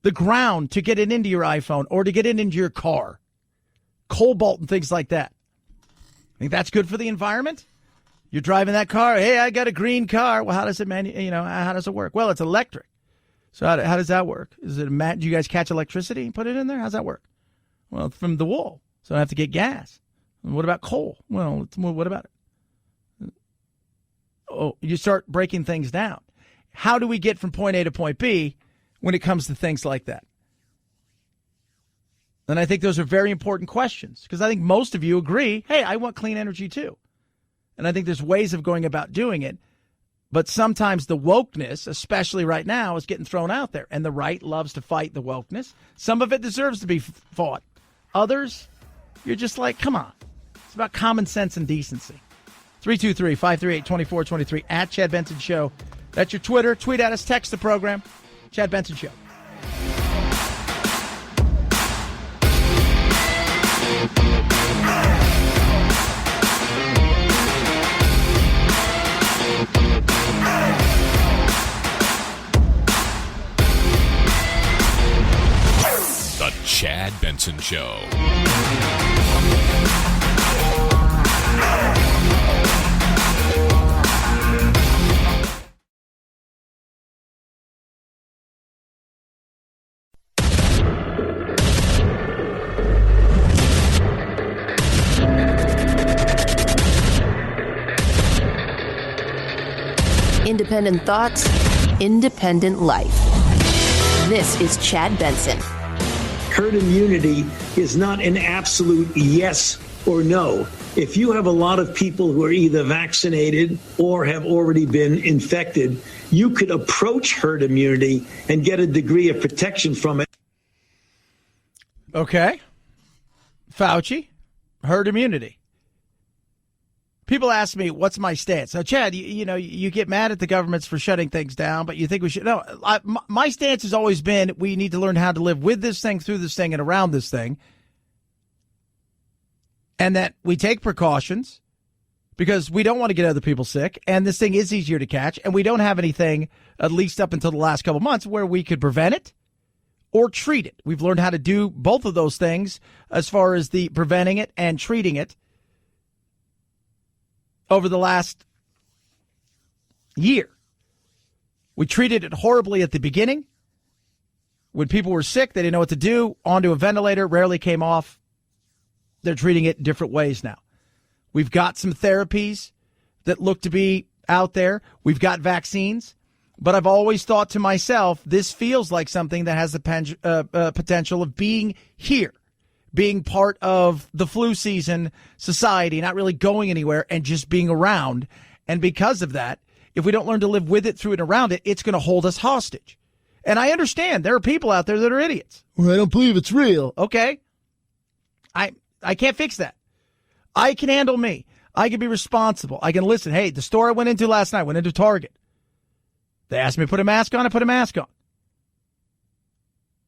The ground to get it into your iPhone or to get it into your car. Cobalt and things like that. Think that's good for the environment? You're driving that car. Hey, I got a green car. Well, how does it how does it work? Well, it's electric. So how does that work? Do you guys catch electricity and put it in there? How's that work? Well, from the wool. So I have to get gas. What about coal? Well, what about it? Oh, you start breaking things down. How do we get from point A to point B when it comes to things like that? And I think those are very important questions because I think most of you agree, hey, I want clean energy too. And I think there's ways of going about doing it. But sometimes the wokeness, especially right now, is getting thrown out there. And the right loves to fight the wokeness. Some of it deserves to be fought. Others, you're just like, come on. It's about common sense and decency. 323-538-2423 at Chad Benson Show. That's your Twitter. Tweet at us. Text the program. Chad Benson Show. The Chad Benson Show. Independent thoughts, independent life. This is Chad Benson. Herd immunity is not an absolute yes or no. If you have a lot of people who are either vaccinated or have already been infected, you could approach herd immunity and get a degree of protection from it. Okay. Fauci, herd immunity. People ask me, what's my stance? Now, Chad, you get mad at the governments for shutting things down, but you think we should. No, my stance has always been we need to learn how to live with this thing, through this thing, and around this thing. And that we take precautions because we don't want to get other people sick. And this thing is easier to catch. And we don't have anything, at least up until the last couple of months, where we could prevent it or treat it. We've learned how to do both of those things as far as the preventing it and treating it over the last year. We treated it horribly at the beginning. When people were sick, they didn't know what to do. Onto a ventilator, rarely came off. They're treating it different ways now. We've got some therapies that look to be out there. We've got vaccines. But I've always thought to myself, this feels like something that has the potential of being here, being part of the flu season society, not really going anywhere and just being around. And because of that, if we don't learn to live with it, through it, and around it, it's going to hold us hostage. And I understand there are people out there that are idiots. Well, I don't believe it's real. Okay. I can't fix that. I can handle me. I can be responsible. I can listen. Hey, the store I went into last night, went into Target. They asked me to put a mask on. I put a mask on.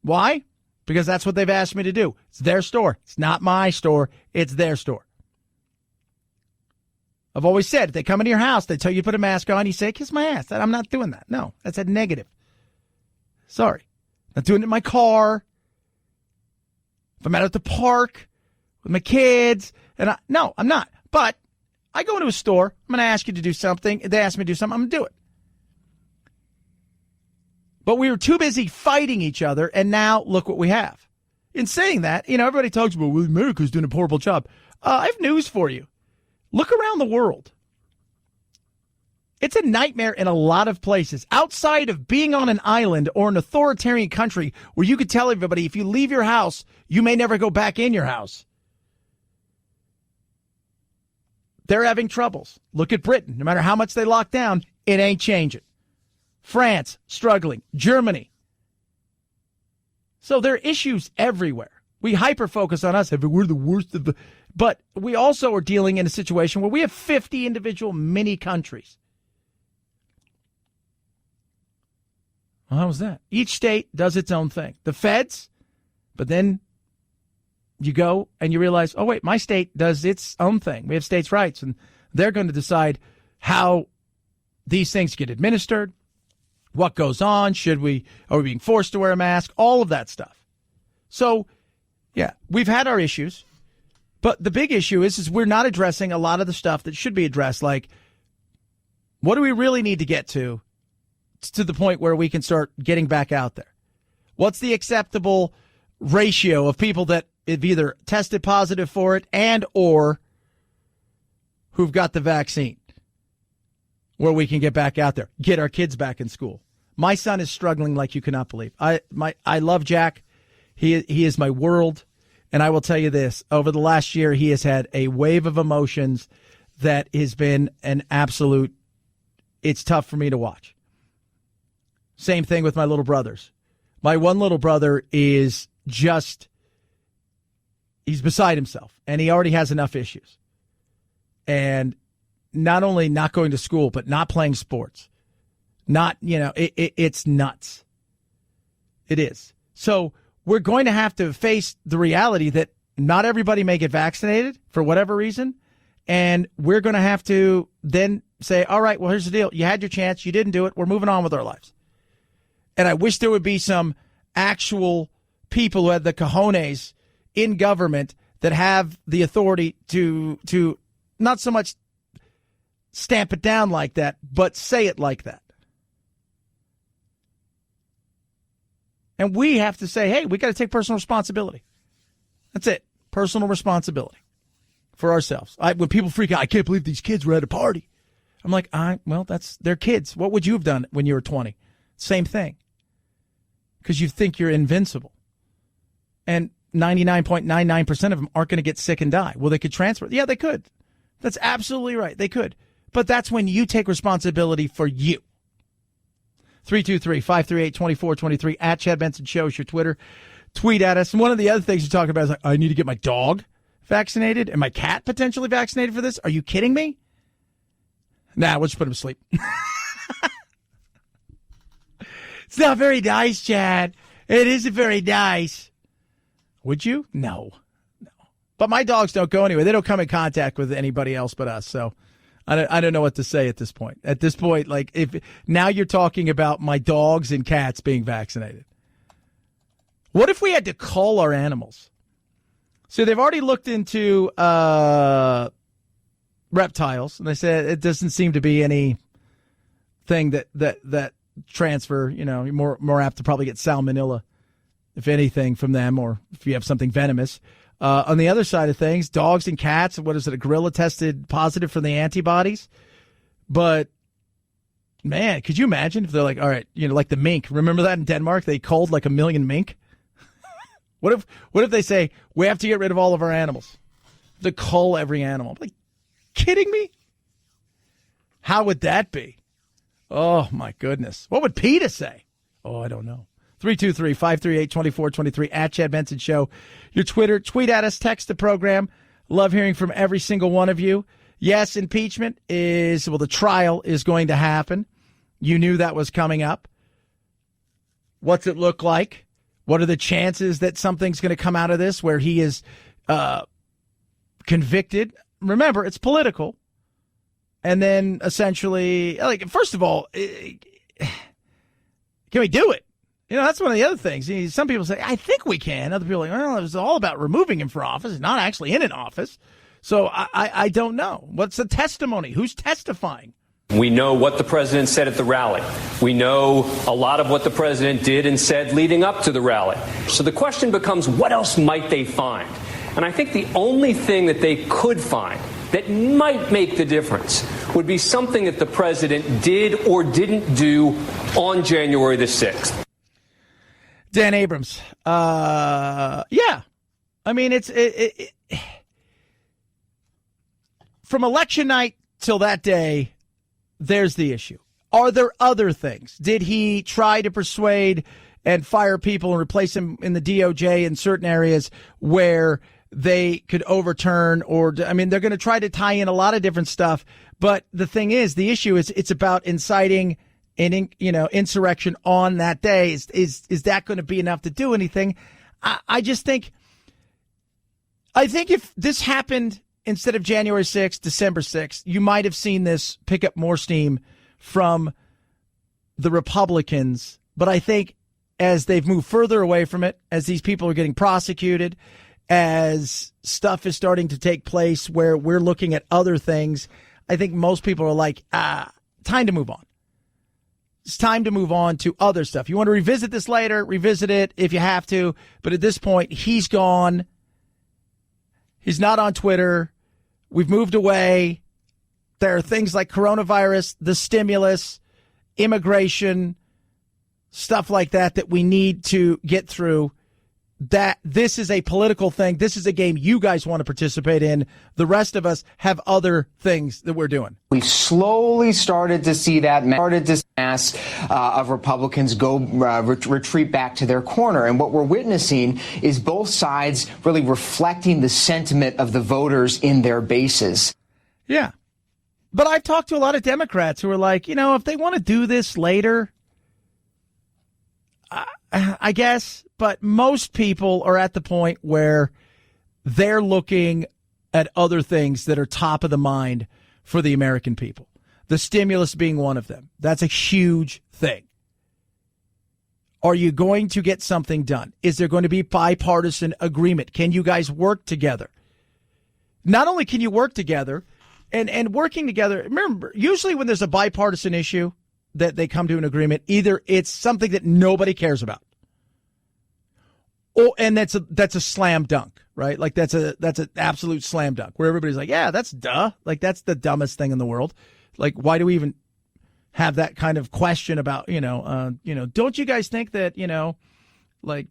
Why? Because that's what they've asked me to do. It's their store. It's not my store. It's their store. I've always said, if they come into your house, they tell you to put a mask on, you say, kiss my ass. I'm not doing that. No, that's a negative. Sorry. Not doing it in my car. If I'm out at the park with my kids. No, I'm not. But I go into a store. I'm going to ask you to do something. If they ask me to do something, I'm going to do it. But we were too busy fighting each other, and now look what we have. In saying that, everybody talks about, well, America's doing a horrible job. I have news for you. Look around the world. It's a nightmare in a lot of places. Outside of being on an island or an authoritarian country where you could tell everybody, if you leave your house, you may never go back in your house. They're having troubles. Look at Britain. No matter how much they lock down, it ain't changing. France, struggling. Germany. So there are issues everywhere. We hyper-focus on us. We're the worst of the... But we also are dealing in a situation where we have 50 individual mini countries. Well, how was that? Each state does its own thing. The feds, but then you go and you realize, oh, wait, my state does its own thing. We have states' rights, and they're going to decide how these things get administered. What goes on? Are we being forced to wear a mask? All of that stuff. So, yeah, we've had our issues, but the big issue is we're not addressing a lot of the stuff that should be addressed. Like, what do we really need to get to the point where we can start getting back out there? What's the acceptable ratio of people that have either tested positive for it and or who've got the vaccine, where we can get back out there, get our kids back in school? My son is struggling like you cannot believe. I love Jack. He is my world. And I will tell you this, over the last year, he has had a wave of emotions that has been an absolute, it's tough for me to watch. Same thing with my little brothers. My one little brother is just, he's beside himself, and he already has enough issues. And not only not going to school, but not playing sports. It's nuts. It is. So we're going to have to face the reality that not everybody may get vaccinated for whatever reason. And we're going to have to then say, all right, well, here's the deal. You had your chance. You didn't do it. We're moving on with our lives. And I wish there would be some actual people who had the cojones in government that have the authority to not so much stamp it down like that, but say it like that. And we have to say, hey, we got to take personal responsibility. That's it. Personal responsibility for ourselves. When people freak out, I can't believe these kids were at a party. I'm like, well, they're kids. What would you have done when you were 20? Same thing. Because you think you're invincible. And 99.99% of them aren't going to get sick and die. Well, they could transfer. Yeah, they could. That's absolutely right. They could. But that's when you take responsibility for you. 323-538-2423 at Chad Benson Show is your Twitter. Tweet at us. And one of the other things you're talking about is like, I need to get my dog vaccinated and my cat potentially vaccinated for this. Are you kidding me? Nah, we'll just put him to sleep. It's not very nice, Chad. It isn't very nice. Would you? No. But my dogs don't go anywhere. They don't come in contact with anybody else but us. So I don't know what to say at this point. At this point, like, if now you're talking about my dogs and cats being vaccinated. What if we had to cull our animals? So they've already looked into reptiles, and they said it doesn't seem to be any thing that transfer. You know, you're more apt to probably get salmonella, if anything, from them, or if you have something venomous. On the other side of things, dogs and cats, what is it, a gorilla tested positive for the antibodies? But, man, could you imagine if they're like, all right, you know, like the mink. Remember that in Denmark? They culled like 1 million mink? What if they say, we have to get rid of all of our animals? To cull every animal. Like, kidding me? How would that be? Oh, my goodness. What would PETA say? Oh, I don't know. 323-538-2423 at Chad Benson Show. Your Twitter, tweet at us, text the program. Love hearing from every single one of you. Yes, impeachment the trial is going to happen. You knew that was coming up. What's it look like? What are the chances that something's going to come out of this where he is convicted? Remember, it's political. And then essentially, like, first of all, can we do it? You know, that's one of the other things. Some people say, I think we can. Other people are like, well, it was all about removing him from office. He's not actually in an office. So I don't know. What's the testimony? Who's testifying? We know what the president said at the rally. We know a lot of what the president did and said leading up to the rally. So the question becomes, what else might they find? And I think the only thing that they could find that might make the difference would be something that the president did or didn't do on January the 6th. Dan Abrams. Yeah. I mean, it's from election night till that day, there's the issue. Are there other things? Did he try to persuade and fire people and replace them in the DOJ in certain areas where they could overturn they're going to try to tie in a lot of different stuff. But the thing is, the issue is it's about inciting insurrection on that day. Is that going to be enough to do anything? I think if this happened instead of January 6th, December 6th, you might have seen this pick up more steam from the Republicans. But I think as they've moved further away from it, as these people are getting prosecuted, as stuff is starting to take place where we're looking at other things, I think most people are like, time to move on. It's time to move on to other stuff. You want to revisit this later, revisit it if you have to. But at this point, he's gone. He's not on Twitter. We've moved away. There are things like coronavirus, the stimulus, immigration, stuff like that we need to get through. That this is a political thing. This is a game you guys want to participate in. The rest of us have other things that we're doing. We've slowly started to see that mass of Republicans go retreat back to their corner. And what we're witnessing is both sides really reflecting the sentiment of the voters in their bases. Yeah. But I've talked to a lot of Democrats who are like, if they want to do this later, I guess, but most people are at the point where they're looking at other things that are top of the mind for the American people. The stimulus being one of them. That's a huge thing. Are you going to get something done? Is there going to be bipartisan agreement? Can you guys work together? Not only can you work together, and working together, remember, usually when there's a bipartisan issue that they come to an agreement, either it's something that nobody cares about, and that's a slam dunk, right? Like that's an absolute slam dunk where everybody's like, yeah, that's duh. Like that's the dumbest thing in the world. Like, why do we even have that kind of question about, don't you guys think that, like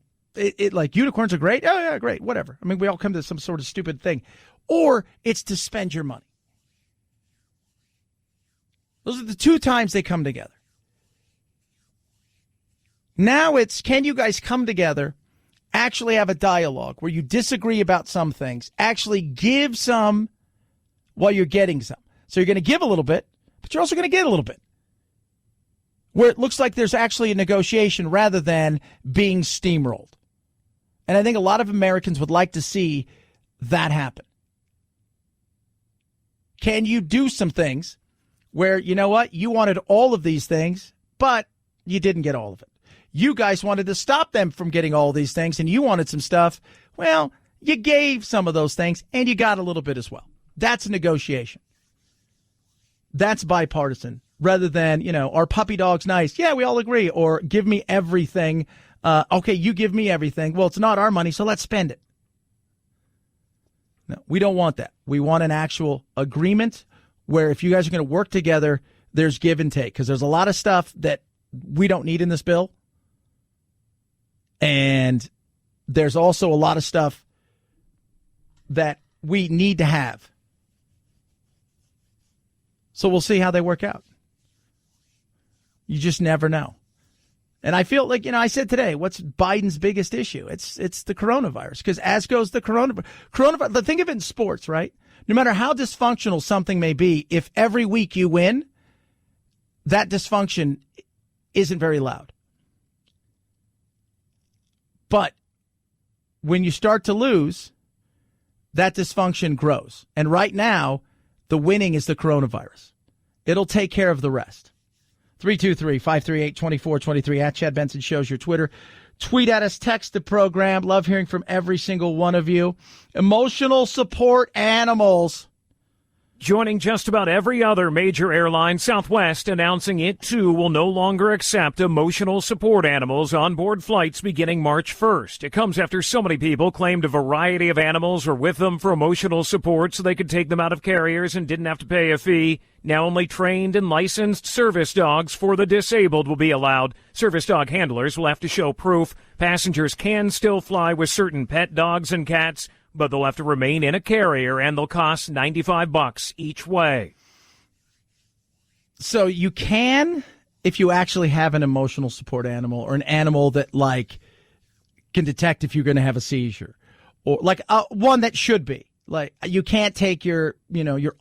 like unicorns are great? Oh yeah, great. Whatever. I mean, we all come to some sort of stupid thing, or it's to spend your money. Those are the two times they come together. Now it's, can you guys come together, actually have a dialogue where you disagree about some things, actually give some while you're getting some. So you're going to give a little bit, but you're also going to get a little bit. Where it looks like there's actually a negotiation rather than being steamrolled. And I think a lot of Americans would like to see that happen. Can you do some things where, you know what, you wanted all of these things, but you didn't get all of it. You guys wanted to stop them from getting all these things, and you wanted some stuff. Well, you gave some of those things, and you got a little bit as well. That's a negotiation. That's bipartisan. Rather than, are puppy dogs nice? Yeah, we all agree. Or give me everything. Okay, you give me everything. Well, it's not our money, so let's spend it. No, we don't want that. We want an actual agreement where if you guys are going to work together, there's give and take. Because there's a lot of stuff that we don't need in this bill. And there's also a lot of stuff that we need to have. So we'll see how they work out. You just never know. And I feel like, I said today, what's Biden's biggest issue? It's the coronavirus, because as goes the coronavirus. Think of it in sports, right? No matter how dysfunctional something may be, if every week you win, that dysfunction isn't very loud. But when you start to lose, that dysfunction grows. And right now, the winning is the coronavirus. It'll take care of the rest. 323-538-2423 at Chad Benson Show's your Twitter. Tweet at us, text the program. Love hearing from every single one of you. Emotional support animals. Joining just about every other major airline, Southwest announcing it, too, will no longer accept emotional support animals on board flights beginning March 1st. It comes after so many people claimed a variety of animals were with them for emotional support so they could take them out of carriers and didn't have to pay a fee. Now only trained and licensed service dogs for the disabled will be allowed. Service dog handlers will have to show proof. Passengers can still fly with certain pet dogs and cats, but they'll have to remain in a carrier, and they'll cost $95 each way. So you can, if you actually have an emotional support animal or an animal that, can detect if you're going to have a seizure. Or, one that should be. You can't take your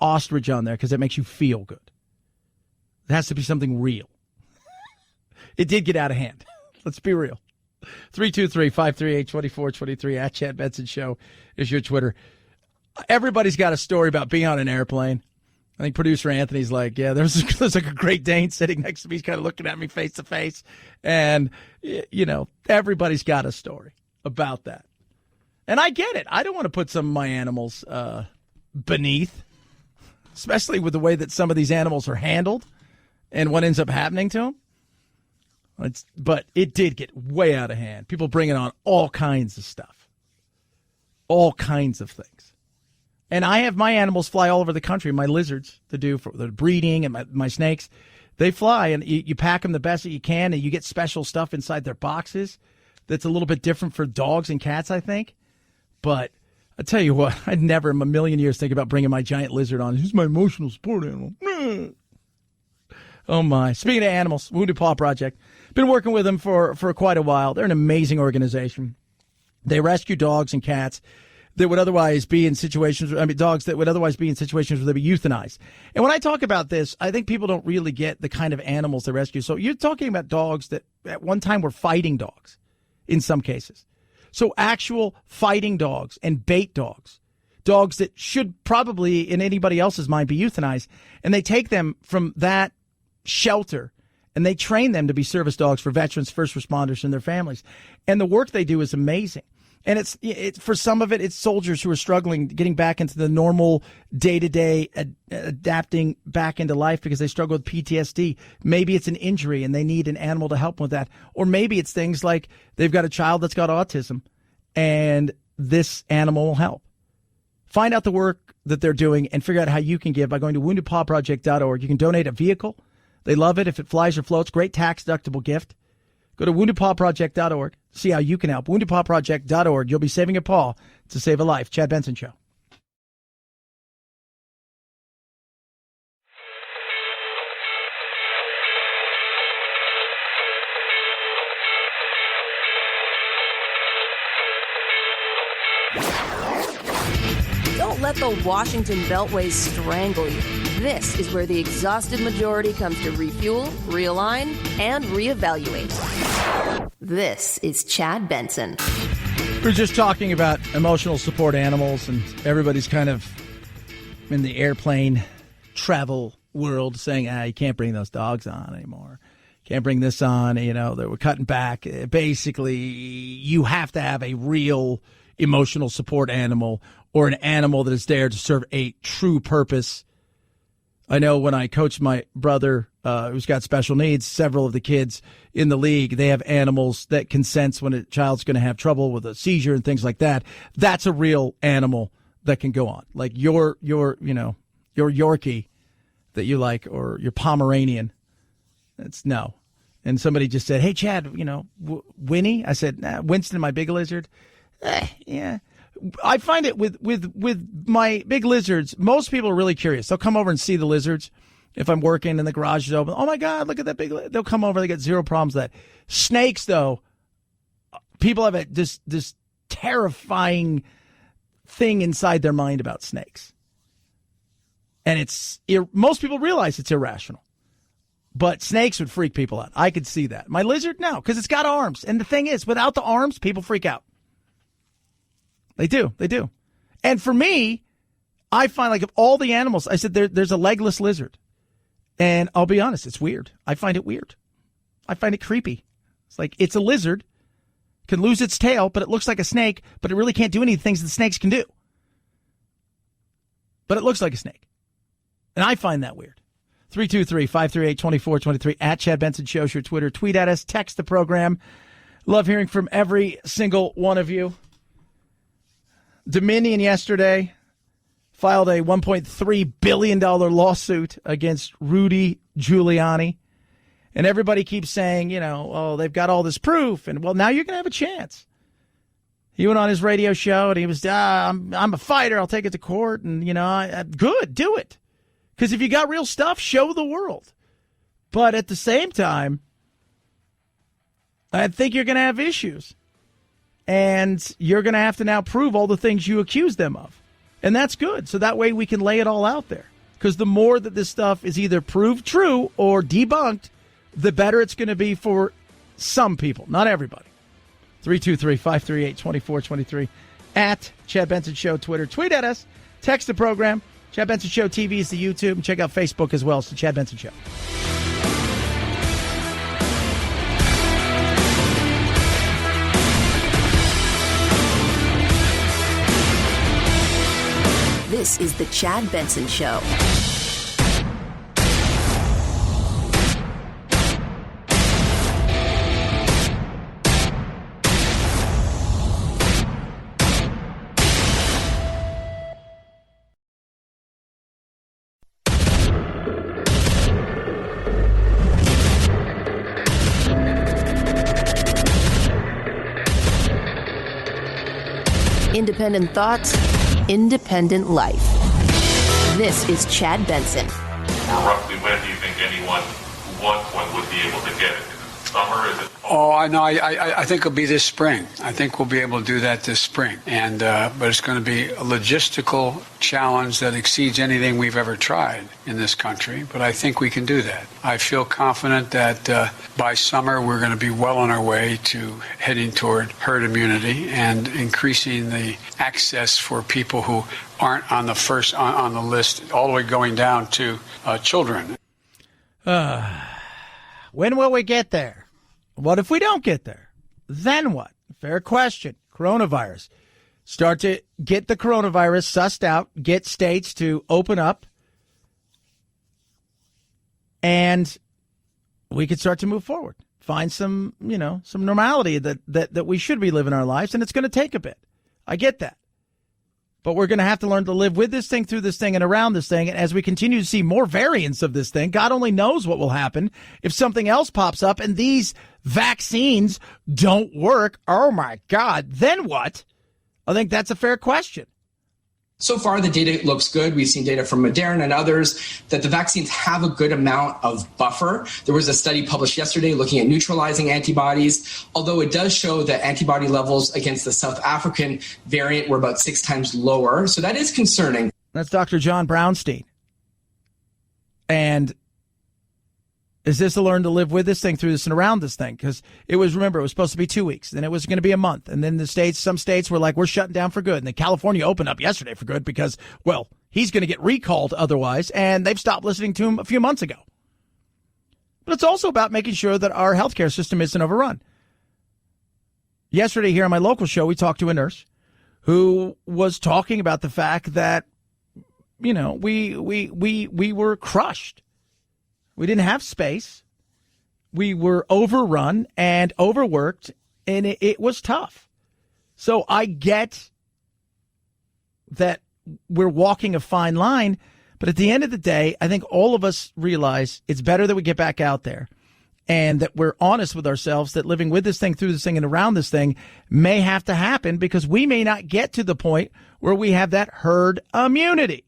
ostrich on there because it makes you feel good. It has to be something real. It did get out of hand. Let's be real. 323-538-2423 at Chad Benson Show is your Twitter. Everybody's got a story about being on an airplane. I think producer Anthony's like, yeah, there's like a Great Dane sitting next to me. He's kind of looking at me face to face. And, everybody's got a story about that. And I get it. I don't want to put some of my animals beneath, especially with the way that some of these animals are handled and what ends up happening to them. But it did get way out of hand. People bringing on all kinds of stuff. All kinds of things. And I have my animals fly all over the country. My lizards to do for the breeding, and my snakes, they fly, and you pack them the best that you can, and you get special stuff inside their boxes that's a little bit different for dogs and cats, I think. But I tell you what, I'd never in a million years think about bringing my giant lizard on. He's my emotional support animal. Oh, my. Speaking of animals, Wounded Paw Project. Been working with them for quite a while. They're an amazing organization. They rescue dogs and cats that would otherwise be in situations, dogs that would otherwise be in situations where they'd be euthanized. And when I talk about this, I think people don't really get the kind of animals they rescue. So you're talking about dogs that at one time were fighting dogs in some cases. So actual fighting dogs and bait dogs, dogs that should probably, in anybody else's mind, be euthanized. And they take them from that shelter And they train them to be service dogs for veterans, first responders, and their families. And the work they do is amazing. And it's for some of it, it's soldiers who are struggling, getting back into the normal day-to-day, adapting back into life because they struggle with PTSD. Maybe it's an injury and they need an animal to help them with that. Or maybe it's things like they've got a child that's got autism and this animal will help. Find out the work that they're doing and figure out how you can give by going to woundedpawproject.org. You can donate a vehicle. They love it if it flies or floats. Great tax-deductible gift. Go to woundedpawproject.org. See how you can help. woundedpawproject.org. You'll be saving a paw to save a life. Chad Benson Show. Don't let the Washington Beltway strangle you. This is where the exhausted majority comes to refuel, realign, and reevaluate. This is Chad Benson. We're just talking about emotional support animals, and everybody's kind of in the airplane travel world saying, you can't bring those dogs on anymore. Can't bring this on. You know, they were cutting back. Basically, you have to have a real emotional support animal or an animal that is there to serve a true purpose. I know when I coached my brother who's got special needs, several of the kids in the league, they have animals that can sense when a child's going to have trouble with a seizure and things like that. That's a real animal that can go on. Like your Yorkie that you like, or your Pomeranian. That's no. And somebody just said, hey, Chad, Winnie? I said, Winston, my big lizard. Yeah. I find it with my big lizards, most people are really curious. They'll come over and see the lizards. If I'm working and the garage is open, oh my God, look at that big lizard. They'll come over. They got zero problems with that. Snakes, though, people have this terrifying thing inside their mind about snakes. And most people realize it's irrational. But snakes would freak people out. I could see that. My lizard, no, because it's got arms. And the thing is, without the arms, people freak out. They do. And for me, I find like of all the animals, I said there's a legless lizard. And I'll be honest, it's weird. I find it weird. I find it creepy. It's like it's a lizard, can lose its tail, but it looks like a snake, but it really can't do any of the things that snakes can do. But it looks like a snake. And I find that weird. 323-538-2423 at Chad Benson Show's your Twitter. Tweet at us, text the program. Love hearing from every single one of you. Dominion yesterday filed a $1.3 billion lawsuit against Rudy Giuliani. And everybody keeps saying, they've got all this proof. And, well, now you're going to have a chance. He went on his radio show and he was, I'm a fighter. I'll take it to court. And, good, do it. Because if you got real stuff, show the world. But at the same time, I think you're going to have issues. And you're going to have to now prove all the things you accuse them of. And that's good. So that way we can lay it all out there. Because the more that this stuff is either proved true or debunked, the better it's going to be for some people, not everybody. 323-538-2423 at Chad Benson Show Twitter. Tweet at us. Text the program. Chad Benson Show TV is the YouTube. And check out Facebook as well. It's the Chad Benson Show. This is the Chad Benson Show. Independent thoughts, independent life. This is Chad Benson. Roughly when do you think anyone who wants one would be able to get it? Is it summer? Is it Oh, I know. I think it'll be this spring. I think we'll be able to do that this spring. And but it's going to be a logistical challenge that exceeds anything we've ever tried in this country. But I think we can do that. I feel confident that by summer we're going to be well on our way to heading toward herd immunity and increasing the access for people who aren't on the first on the list, all the way going down to children. When will we get there? What if we don't get there? Then what? Fair question. Coronavirus. Start to get the coronavirus sussed out, get states to open up, and we could start to move forward. Find some normality that we should be living our lives, and it's going to take a bit. I get that. But we're going to have to learn to live with this thing, through this thing, and around this thing. And as we continue to see more variants of this thing, God only knows what will happen if something else pops up and these vaccines don't work. Oh, my God. Then what? I think that's a fair question. So far, the data looks good. We've seen data from Moderna and others that the vaccines have a good amount of buffer. There was a study published yesterday looking at neutralizing antibodies, although it does show that antibody levels against the South African variant were about 6 times lower. So that is concerning. That's Dr. John Brownstein. And is this a learn to live with this thing, through this and around this thing? Because it was supposed to be 2 weeks. Then it was going to be a month. And then some states were like, we're shutting down for good. And then California opened up yesterday for good because, well, he's going to get recalled otherwise. And they've stopped listening to him a few months ago. But it's also about making sure that our healthcare system isn't overrun. Yesterday here on my local show, we talked to a nurse who was talking about the fact that, we were crushed. We didn't have space. We were overrun and overworked, and it was tough. So I get that we're walking a fine line, but at the end of the day, I think all of us realize it's better that we get back out there and that we're honest with ourselves that living with this thing, through this thing, and around this thing may have to happen because we may not get to the point where we have that herd immunity.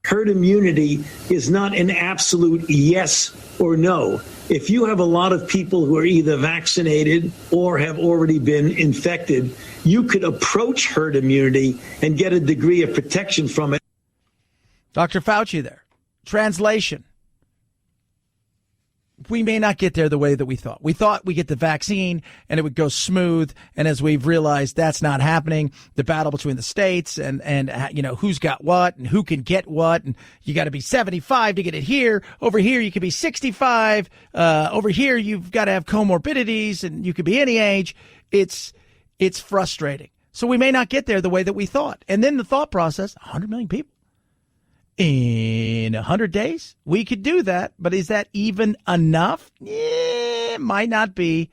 Herd immunity is not an absolute yes or no. If you have a lot of people who are either vaccinated or have already been infected, you could approach herd immunity and get a degree of protection from it. Dr. Fauci there. Translation. We may not get there the way that we thought. We thought we get the vaccine and it would go smooth. And as we've realized, that's not happening. The battle between the states and who's got what and who can get what. And you got to be 75 to get it here. Over here, you could be 65. Over here, you've got to have comorbidities and you could be any age. It's frustrating. So we may not get there the way that we thought. And then the thought process, 100 million people. In 100 days, we could do that. But is that even enough? It might not be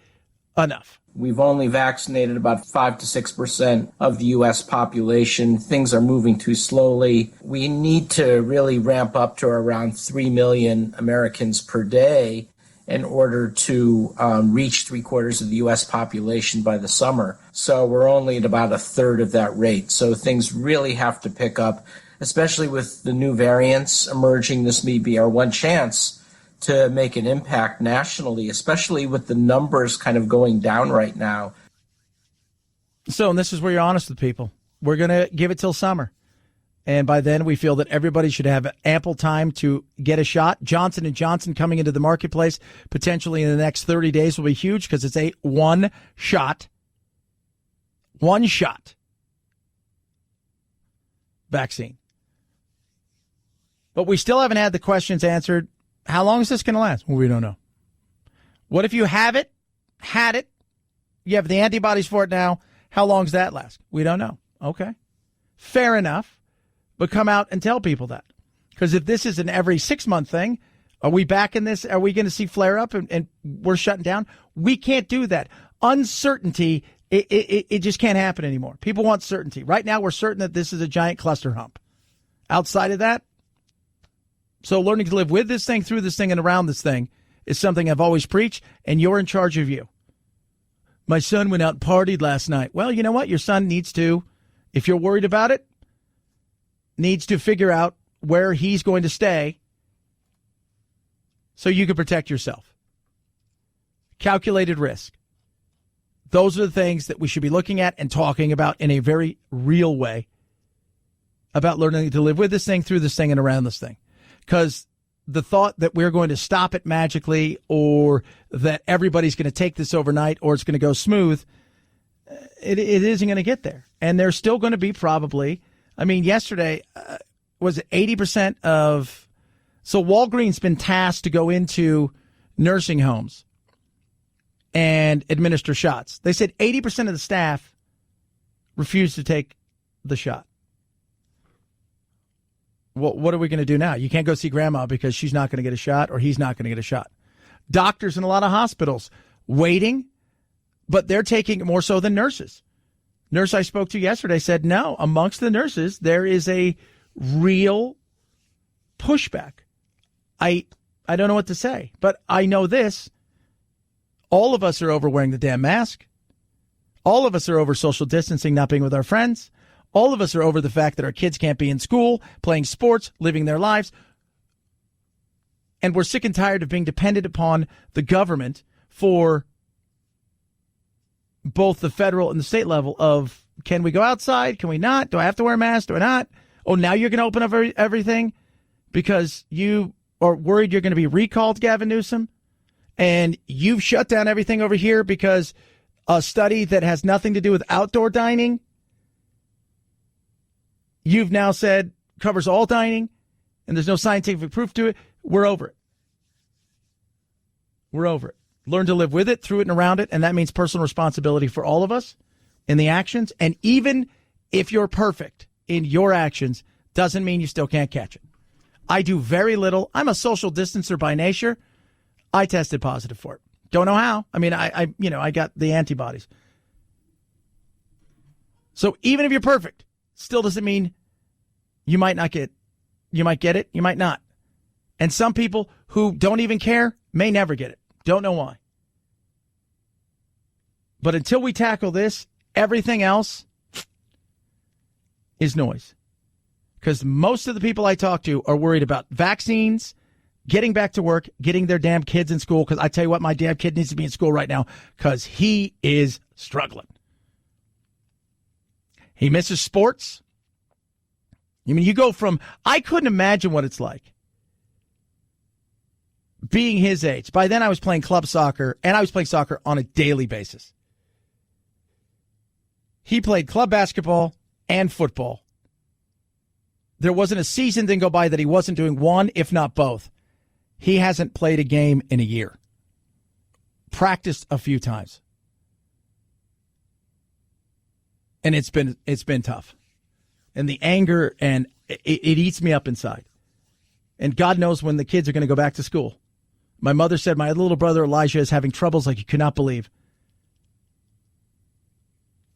enough. We've only vaccinated about 5 to 6% of the U.S. population. Things are moving too slowly. We need to really ramp up to around 3 million Americans per day in order to reach 3/4 of the U.S. population by the summer. So we're only at about a third of that rate. So things really have to pick up, especially with the new variants emerging. This may be our one chance to make an impact nationally, especially with the numbers kind of going down right now. So, and this is where you're honest with people. We're going to give it till summer. And by then, we feel that everybody should have ample time to get a shot. Johnson & Johnson coming into the marketplace potentially in the next 30 days will be huge because it's a one shot vaccine. But we still haven't had the questions answered. How long is this going to last? Well, we don't know. What if you had it, you have the antibodies for it now, how long does that last? We don't know. Okay. Fair enough. But come out and tell people that. Because if this is an every 6-month thing, are we back in this? Are we going to see flare up and we're shutting down? We can't do that. Uncertainty, it just can't happen anymore. People want certainty. Right now, we're certain that this is a giant cluster hump. Outside of that, so learning to live with this thing, through this thing, and around this thing is something I've always preached, and you're in charge of you. My son went out and partied last night. Well, you know what? Your son needs to, if you're worried about it, needs to figure out where he's going to stay so you can protect yourself. Calculated risk. Those are the things that we should be looking at and talking about in a very real way about learning to live with this thing, through this thing, and around this thing. Because the thought that we're going to stop it magically or that everybody's going to take this overnight or it's going to go smooth, it isn't going to get there. And there's still going to be probably, yesterday, was it 80% of, so Walgreens been tasked to go into nursing homes and administer shots. They said 80% of the staff refused to take the shot. Well, what are we going to do now? You can't go see grandma because she's not going to get a shot or he's not going to get a shot. Doctors in a lot of hospitals waiting, but they're taking it more so than nurses. Nurse I spoke to yesterday said, no, amongst the nurses, there is a real pushback. I don't know what to say, but I know this. All of us are over wearing the damn mask. All of us are over social distancing, not being with our friends. All of us are over the fact that our kids can't be in school, playing sports, living their lives. And we're sick and tired of being dependent upon the government for both the federal and the state level of, can we go outside? Can we not? Do I have to wear a mask? Do I not? Oh, now you're going to open up everything because you are worried you're going to be recalled, Gavin Newsom? And you've shut down everything over here because a study that has nothing to do with outdoor dining, you've now said covers all dining, and there's no scientific proof to it. We're over it. We're over it. Learn to live with it, through it, and around it, and that means personal responsibility for all of us in the actions. And even if you're perfect in your actions, doesn't mean you still can't catch it. I do very little. I'm a social distancer by nature. I tested positive for it. Don't know how. I mean, I got the antibodies. So even if you're perfect, still doesn't mean you might not get, you might get it, you might not. And some people who don't even care may never get it. Don't know why. But until we tackle this, everything else is noise. Because most of the people I talk to are worried about vaccines, getting back to work, getting their damn kids in school. Because I tell you what, my damn kid needs to be in school right now because he is struggling. He misses sports. I mean, you go from, I couldn't imagine what it's like being his age. By then I was playing club soccer, and I was playing soccer on a daily basis. He played club basketball and football. There wasn't a season didn't go by that he wasn't doing one, if not both. He hasn't played a game in a year. Practiced a few times. And it's been tough. And the anger, and it eats me up inside. And God knows when the kids are going to go back to school. My mother said my little brother Elijah is having troubles like you could not believe.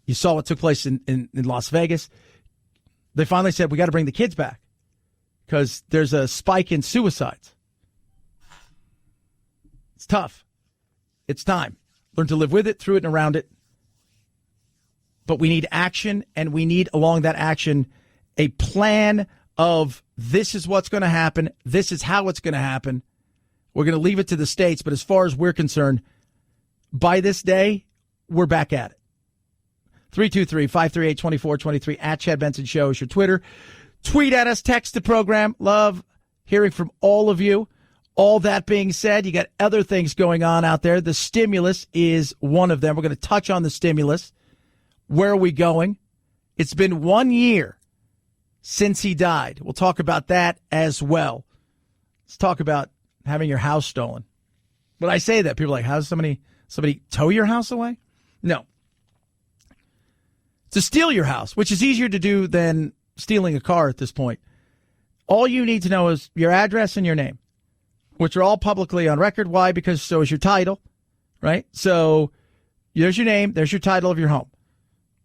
You saw what took place in Las Vegas. They finally said, we got to bring the kids back because there's a spike in suicides. It's tough. It's time. Learn to live with it, through it, and around it. But we need action, and we need, along that action, a plan of this is what's going to happen. This is how it's going to happen. We're going to leave it to the states, but as far as we're concerned, by this day, we're back at it. 323-538-2423 at Chad Benson Show is your Twitter. Tweet at us, text the program. Love hearing from all of you. All that being said, you got other things going on out there. The stimulus is one of them. We're going to touch on the stimulus. Where are we going? It's been 1 year since he died. We'll talk about that as well. Let's talk about having your house stolen. When I say that, people are like, how does somebody tow your house away? No. To steal your house, which is easier to do than stealing a car at this point. All you need to know is your address and your name, which are all publicly on record. Why? Because so is your title, right? So there's your name, there's your title of your home.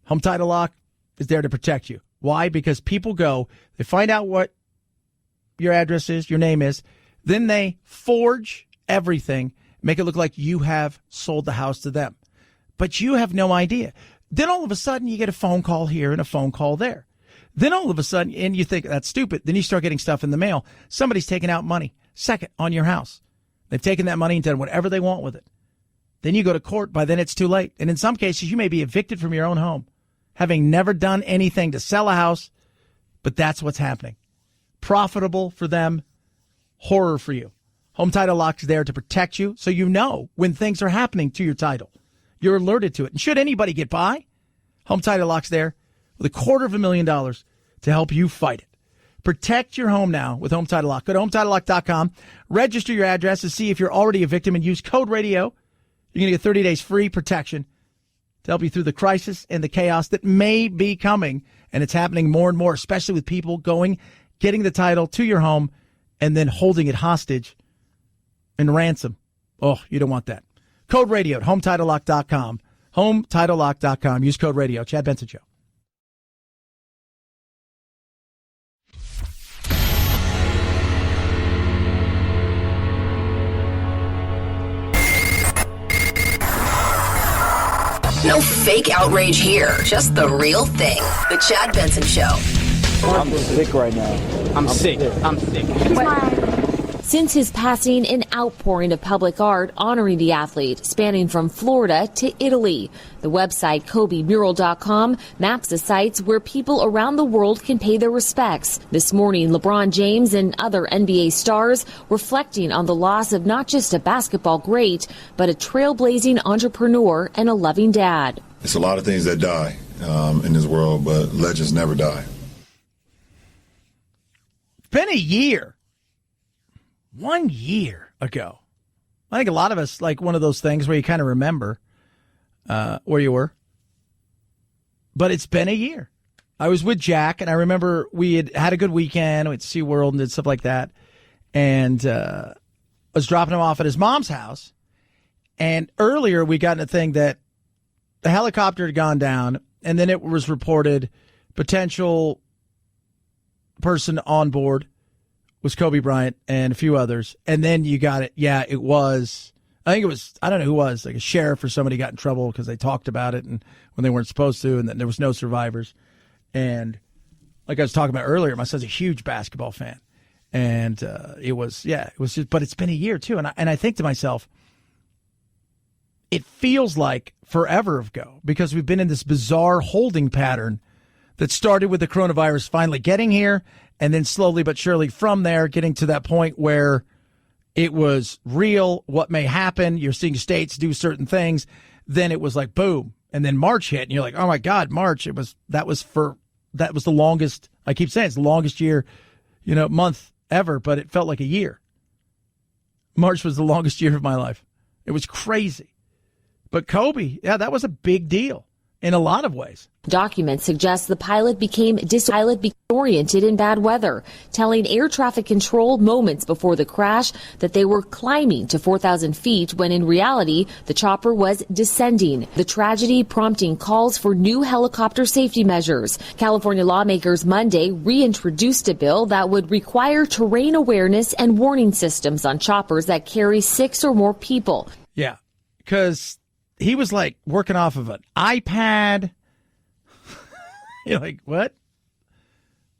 Home Title Lock is there to protect you. Why? Because people go, they find out what your address is, your name is, then they forge everything, make it look like you have sold the house to them. But you have no idea. Then all of a sudden you get a phone call here and a phone call there. Then all of a sudden, and you think that's stupid, then you start getting stuff in the mail. Somebody's taking out money, second, on your house. They've taken that money and done whatever they want with it. Then you go to court, by then it's too late. And in some cases, you may be evicted from your own home, having never done anything to sell a house, but that's what's happening. Profitable for them, horror for you. Home Title Lock is there to protect you, so you know when things are happening to your title. You're alerted to it. And should anybody get by, Home Title Lock's there with $250,000 to help you fight it. Protect your home now with Home Title Lock. Go to HomeTitleLock.com, register your address to see if you're already a victim, and use code radio. You're going to get 30 days free protection to help you through the crisis and the chaos that may be coming. And it's happening more and more, especially with people getting the title to your home and then holding it hostage and ransom. Oh, you don't want that. Code radio at HomeTitleLock.com. HomeTitleLock.com. Use code radio. Chad Benson Show. No fake outrage here. Just the real thing. The Chad Benson Show. I'm sick right now. I'm sick. Since his passing, an outpouring of public art honoring the athlete, spanning from Florida to Italy. The website KobeMural.com maps the sites where people around the world can pay their respects. This morning, LeBron James and other NBA stars reflecting on the loss of not just a basketball great, but a trailblazing entrepreneur and a loving dad. It's a lot of things that die in this world, but legends never die. It's been a year. 1 year ago. I think a lot of us like one of those things where you kind of remember where you were. But it's been a year. I was with Jack, and I remember we had a good weekend. We went to SeaWorld and did stuff like that. And I was dropping him off at his mom's house. And earlier we got in a thing that the helicopter had gone down, and then it was reported potential person on board was Kobe Bryant and a few others. And then you got it. Yeah, it was, I think it was, I don't know who it was, like a sheriff or somebody got in trouble because they talked about it and when they weren't supposed to, and then there was no survivors. And like I was talking about earlier, my son's a huge basketball fan. And it was just, but it's been a year too. And I think to myself, it feels like forever ago because we've been in this bizarre holding pattern that started with the coronavirus finally getting here, and then slowly but surely from there getting to that point where it was real, what may happen. You're seeing states do certain things. Then it was like, boom. And then March hit, and you're like, oh, my God, March. That was the longest, I keep saying it's the longest year, month ever, but it felt like a year. March was the longest year of my life. It was crazy. But Kobe, yeah, that was a big deal in a lot of ways. Documents suggest the pilot became disoriented in bad weather, telling air traffic control moments before the crash that they were climbing to 4,000 feet when in reality the chopper was descending. The tragedy prompting calls for new helicopter safety measures. California lawmakers Monday reintroduced a bill that would require terrain awareness and warning systems on choppers that carry 6 or more people. Yeah, because he was like working off of an iPad. You're like, what?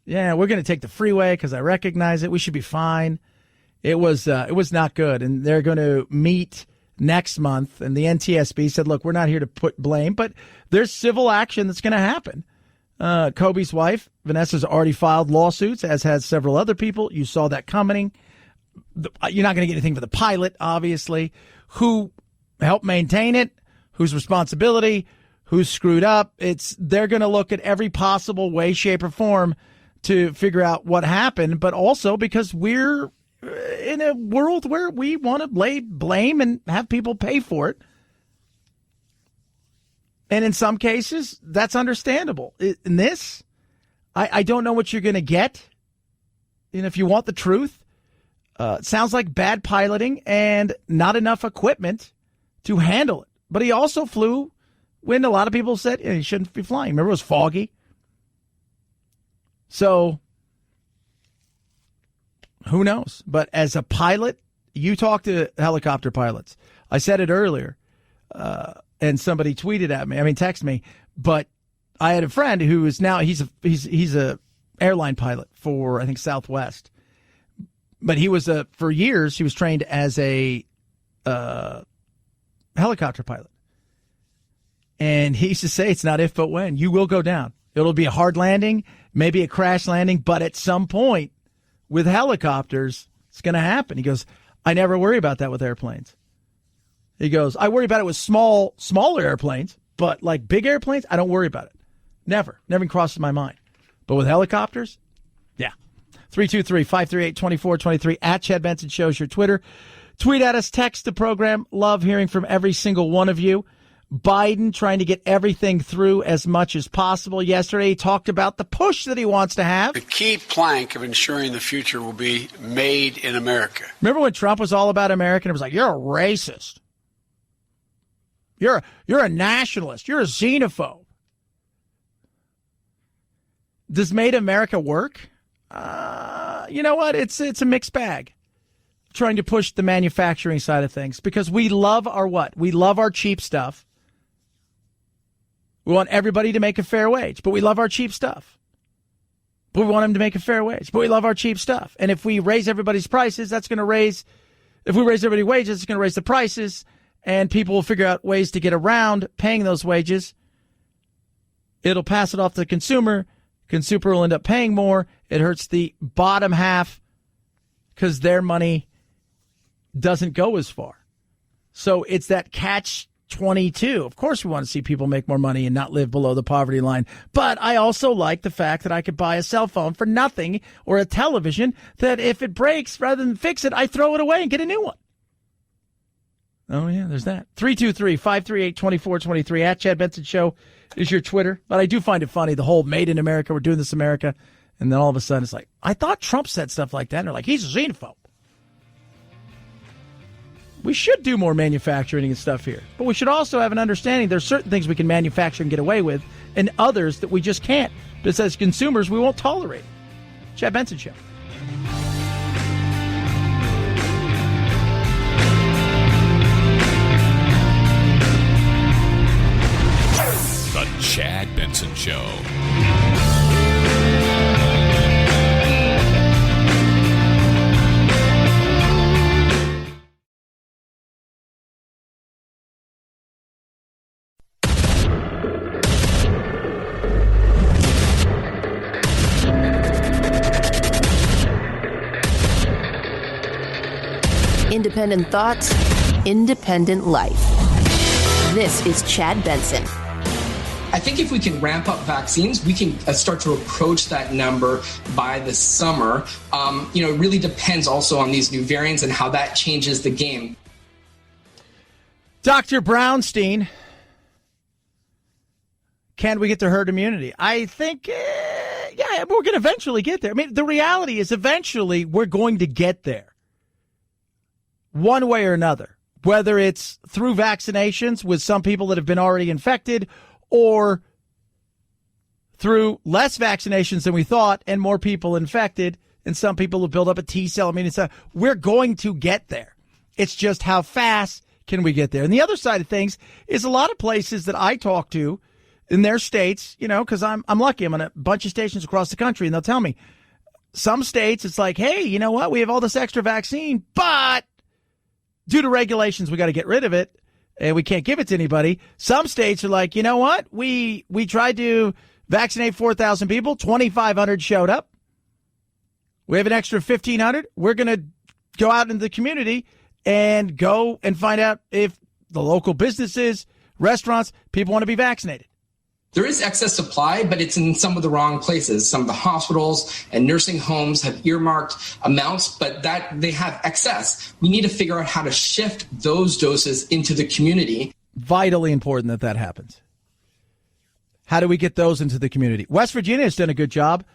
Yeah, we're going to take the freeway because I recognize it. We should be fine. It was not good. And they're going to meet next month. And the NTSB said, look, we're not here to put blame, but there's civil action that's going to happen. Kobe's wife, Vanessa's already filed lawsuits, as has several other people. You saw that coming. You're not going to get anything for the pilot, obviously. Who helped maintain it? Whose responsibility? Who's screwed up? They're going to look at every possible way, shape, or form to figure out what happened, but also because we're in a world where we want to lay blame and have people pay for it. And in some cases, that's understandable. In this, I don't know what you're going to get. And if you want the truth, it sounds like bad piloting and not enough equipment to handle it. But he also flew when a lot of people said he shouldn't be flying. Remember, it was foggy. So, who knows? But as a pilot, you talk to helicopter pilots. I said it earlier, and somebody tweeted at me. Text me. But I had a friend who is now he's a airline pilot for I think Southwest. But he was for years he was trained as a helicopter pilot. And he used to say it's not if but when. You will go down. It'll be a hard landing, maybe a crash landing, but at some point with helicopters, it's going to happen. He goes, I never worry about that with airplanes. He goes, I worry about it with smaller airplanes, but like big airplanes, I don't worry about it. Never even crosses my mind. But with helicopters, yeah. 323-538-2423 at Chad Benson shows your Twitter. Tweet at us, text the program. Love hearing from every single one of you. Biden trying to get everything through as much as possible. Yesterday, he talked about the push that he wants to have. The key plank of ensuring the future will be made in America. Remember when Trump was all about America and it was like, you're a racist. You're a nationalist. You're a xenophobe. Does Made America work? You know what? It's a mixed bag. Trying to push the manufacturing side of things because we love our what? We love our cheap stuff. We want everybody to make a fair wage, but we love our cheap stuff. But we want them to make a fair wage, but we love our cheap stuff. And if we raise everybody's prices, if we raise everybody's wages, it's going to raise the prices, and people will figure out ways to get around paying those wages. It'll pass it off to the consumer. Consumer will end up paying more. It hurts the bottom half because their money doesn't go as far. So it's that catch-22. Of course we want to see people make more money and not live below the poverty line. But I also like the fact that I could buy a cell phone for nothing or a television that if it breaks, rather than fix it, I throw it away and get a new one. Oh, yeah, there's that. 323-538-2423 at Chad Benson Show is your Twitter. But I do find it funny, the whole Made in America, we're doing this America. And then all of a sudden it's like, I thought Trump said stuff like that. And they're like, he's a xenophobe. We should do more manufacturing and stuff here. But we should also have an understanding there's certain things we can manufacture and get away with and others that we just can't. But as consumers, we won't tolerate it. Chad Benson Show. The Chad Benson Show. Independent thoughts, independent life. This is Chad Benson. I think if we can ramp up vaccines, we can start to approach that number by the summer. It really depends also on these new variants and how that changes the game. Dr. Brownstein, can we get to herd immunity? I think, we're going to eventually get there. I mean, the reality is eventually we're going to get there. One way or another, whether it's through vaccinations with some people that have been already infected or through less vaccinations than we thought and more people infected and some people will build up a T-cell immunity. We're going to get there. It's just how fast can we get there? And the other side of things is a lot of places that I talk to in their states, because I'm lucky. I'm on a bunch of stations across the country and they'll tell me some states it's like, hey, you know what? We have all this extra vaccine, but due to regulations, we got to get rid of it, and we can't give it to anybody. Some states are like, you know what? We tried to vaccinate 4,000 people. 2,500 showed up. We have an extra 1,500. We're going to go out into the community and go and find out if the local businesses, restaurants, people want to be vaccinated. There is excess supply, but it's in some of the wrong places. Some of the hospitals and nursing homes have earmarked amounts, but that they have excess. We need to figure out how to shift those doses into the community. Vitally important that happens. How do we get those into the community? West Virginia has done a good job.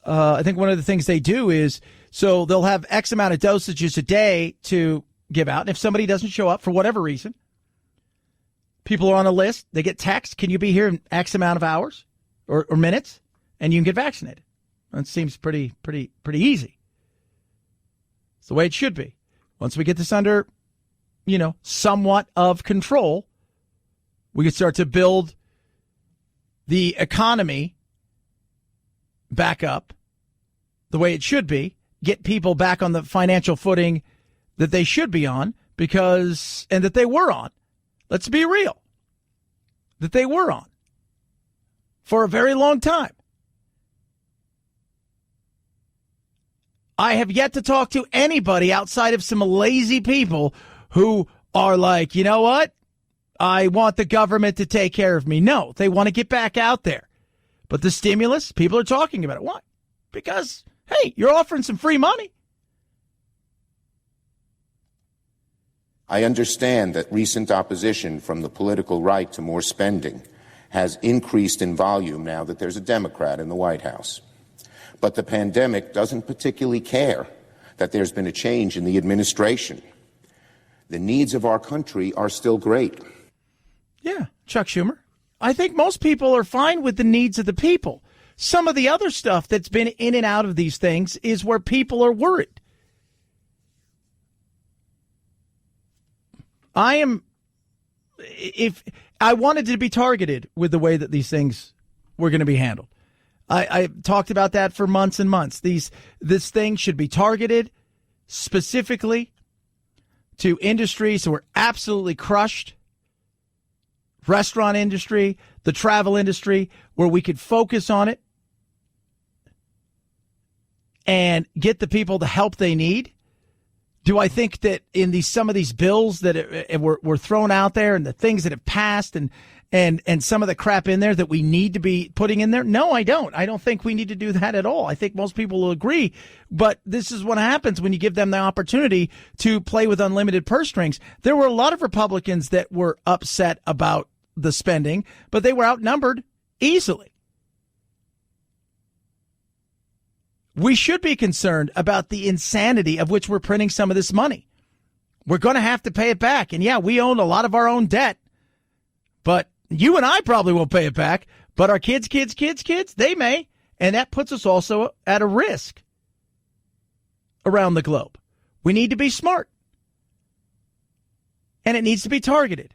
I think one of the things they do is, so they'll have X amount of dosages a day to give out. And if somebody doesn't show up for whatever reason, people are on a list. They get text. Can you be here in X amount of hours or minutes? And you can get vaccinated. That seems pretty easy. It's the way it should be. Once we get this under, somewhat of control, we can start to build the economy back up the way it should be, get people back on the financial footing that they should be on and that they were on. Let's be real, that they were on for a very long time. I have yet to talk to anybody outside of some lazy people who are like, you know what? I want the government to take care of me. No, they want to get back out there. But the stimulus, people are talking about it. Why? Because, hey, you're offering some free money. I understand that recent opposition from the political right to more spending has increased in volume now that there's a Democrat in the White House. But the pandemic doesn't particularly care that there's been a change in the administration. The needs of our country are still great. Yeah, Chuck Schumer. I think most people are fine with the needs of the people. Some of the other stuff that's been in and out of these things is where people are worried. If I wanted to be targeted with the way that these things were going to be handled. I talked about that for months and months. This thing should be targeted specifically to industries who are absolutely crushed. Restaurant industry, the travel industry, where we could focus on it and get the people the help they need. Do I think that in some of these bills that were thrown out there and the things that have passed and some of the crap in there that we need to be putting in there? No, I don't. I don't think we need to do that at all. I think most people will agree. But this is what happens when you give them the opportunity to play with unlimited purse strings. There were a lot of Republicans that were upset about the spending, but they were outnumbered easily. We should be concerned about the insanity of which we're printing some of this money. We're going to have to pay it back. And yeah, we own a lot of our own debt, but you and I probably won't pay it back, but our kids, they may. And that puts us also at a risk around the globe. We need to be smart. And it needs to be targeted.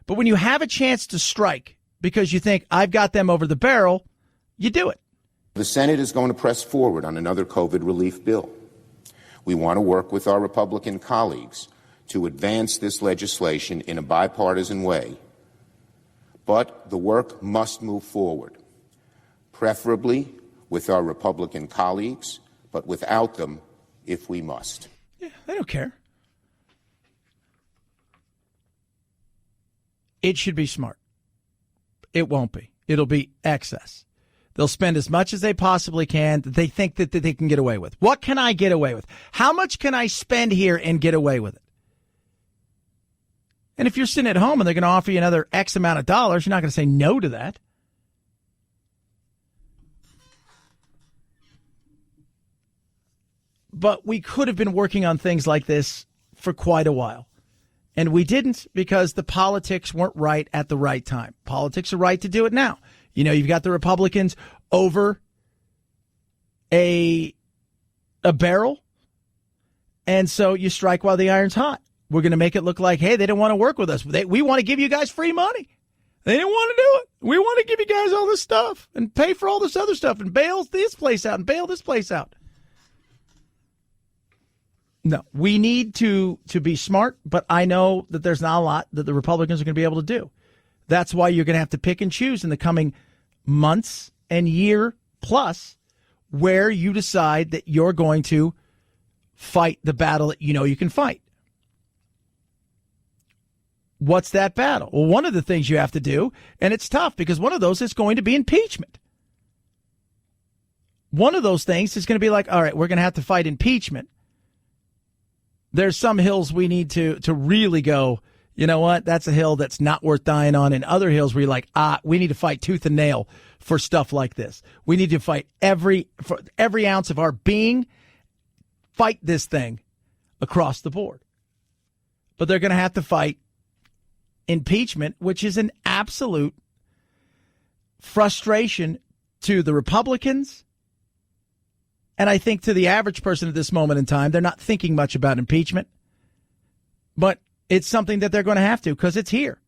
But when you have a chance to strike because you think I've got them over the barrel, you do it. The Senate is going to press forward on another COVID relief bill. We want to work with our Republican colleagues to advance this legislation in a bipartisan way. But the work must move forward, preferably with our Republican colleagues, but without them if we must. Yeah, they don't care. It should be smart. It won't be. It'll be excess. They'll spend as much as they possibly can that they think that they can get away with. What can I get away with? How much can I spend here and get away with it? And if you're sitting at home and they're going to offer you another X amount of dollars, you're not going to say no to that. But we could have been working on things like this for quite a while. And we didn't because the politics weren't right at the right time. Politics are right to do it now. You know, you've got the Republicans over a barrel. And so you strike while the iron's hot. We're going to make it look like, hey, they don't want to work with us. We want to give you guys free money. They didn't want to do it. We want to give you guys all this stuff and pay for all this other stuff and bail this place out and bail this place out. No, we need to be smart, but I know that there's not a lot that the Republicans are going to be able to do. That's why you're going to have to pick and choose in the coming months and year plus where you decide that you're going to fight the battle that you know you can fight. What's that battle? Well, one of the things you have to do, and it's tough because one of those is going to be impeachment. One of those things is going to be like, all right, we're going to have to fight impeachment. There's some hills we need to really go, you know what, that's a hill that's not worth dying on. And other hills where you're like, we need to fight tooth and nail for stuff like this. We need to fight for every ounce of our being, fight this thing across the board. But they're going to have to fight impeachment, which is an absolute frustration to the Republicans. And I think to the average person at this moment in time, they're not thinking much about impeachment. But it's something that they're going to have to because it's here.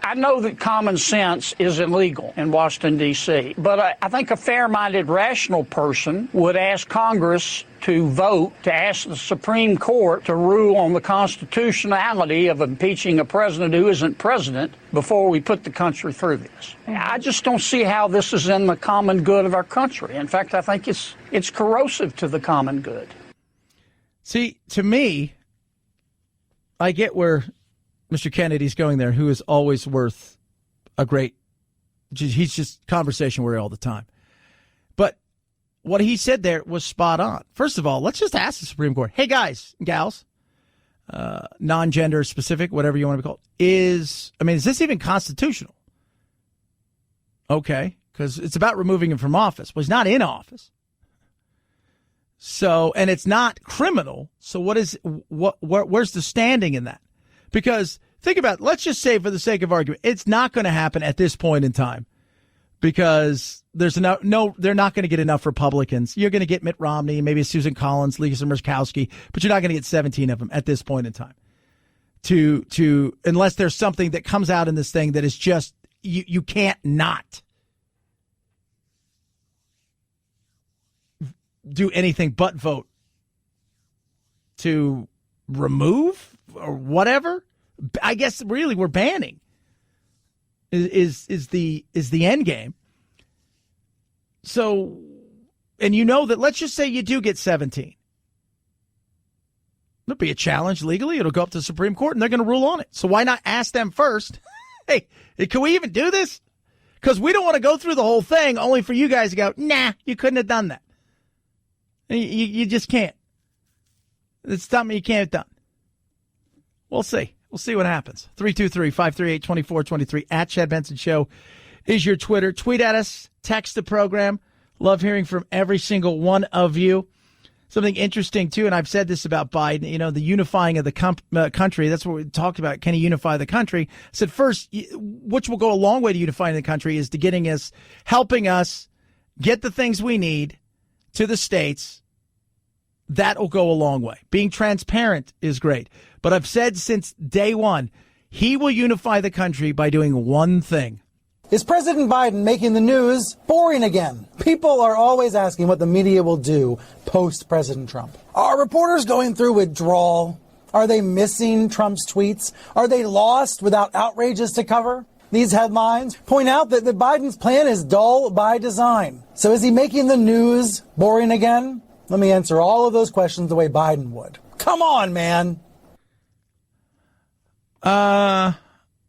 I know that common sense is illegal in Washington, D.C., but I think a fair-minded, rational person would ask Congress to vote to ask the Supreme Court to rule on the constitutionality of impeaching a president who isn't president before we put the country through this. I just don't see how this is in the common good of our country. In fact, I think it's corrosive to the common good. See, to me, I get where Mr. Kennedy's going there, who is always worth a great, he's just conversation worthy all the time. But what he said there was spot on. First of all, let's just ask the Supreme Court, hey, guys and gals, non-gender specific, whatever you want to be called, is this even constitutional? Okay, because it's about removing him from office. Well, he's not in office. So, and it's not criminal. So where's the standing in that? Because think about it. Let's just say, for the sake of argument, it's not going to happen at this point in time because there's they're not going to get enough Republicans. You're going to get Mitt Romney, maybe Susan Collins, Lisa Murkowski, but you're not going to get 17 of them at this point in time. Unless there's something that comes out in this thing that is just, you can't not do anything but vote to remove or whatever. I guess really we're banning is the end game. So, and that, let's just say you do get 17. There'll be a challenge legally. It'll go up to the Supreme Court and they're going to rule on it. So why not ask them first? Hey, can we even do this? Because we don't want to go through the whole thing only for you guys to go, nah, you couldn't have done that. You just can't. It's something you can't have done. We'll see. We'll see what happens. 323-538-2423 at Chad Benson Show is your Twitter. Tweet at us. Text the program. Love hearing from every single one of you. Something interesting, too, and I've said this about Biden, the unifying of the country. That's what we talked about. Can he unify the country? I said first, which will go a long way to unifying the country, is to helping us get the things we need to the states. That will go a long way. Being transparent is great. But I've said since day one, he will unify the country by doing one thing. Is President Biden making the news boring again? People are always asking what the media will do post-President Trump. Are reporters going through withdrawal? Are they missing Trump's tweets? Are they lost without outrages to cover? These headlines point out that Biden's plan is dull by design. So is he making the news boring again? Let me answer all of those questions the way Biden would. Come on, man. I've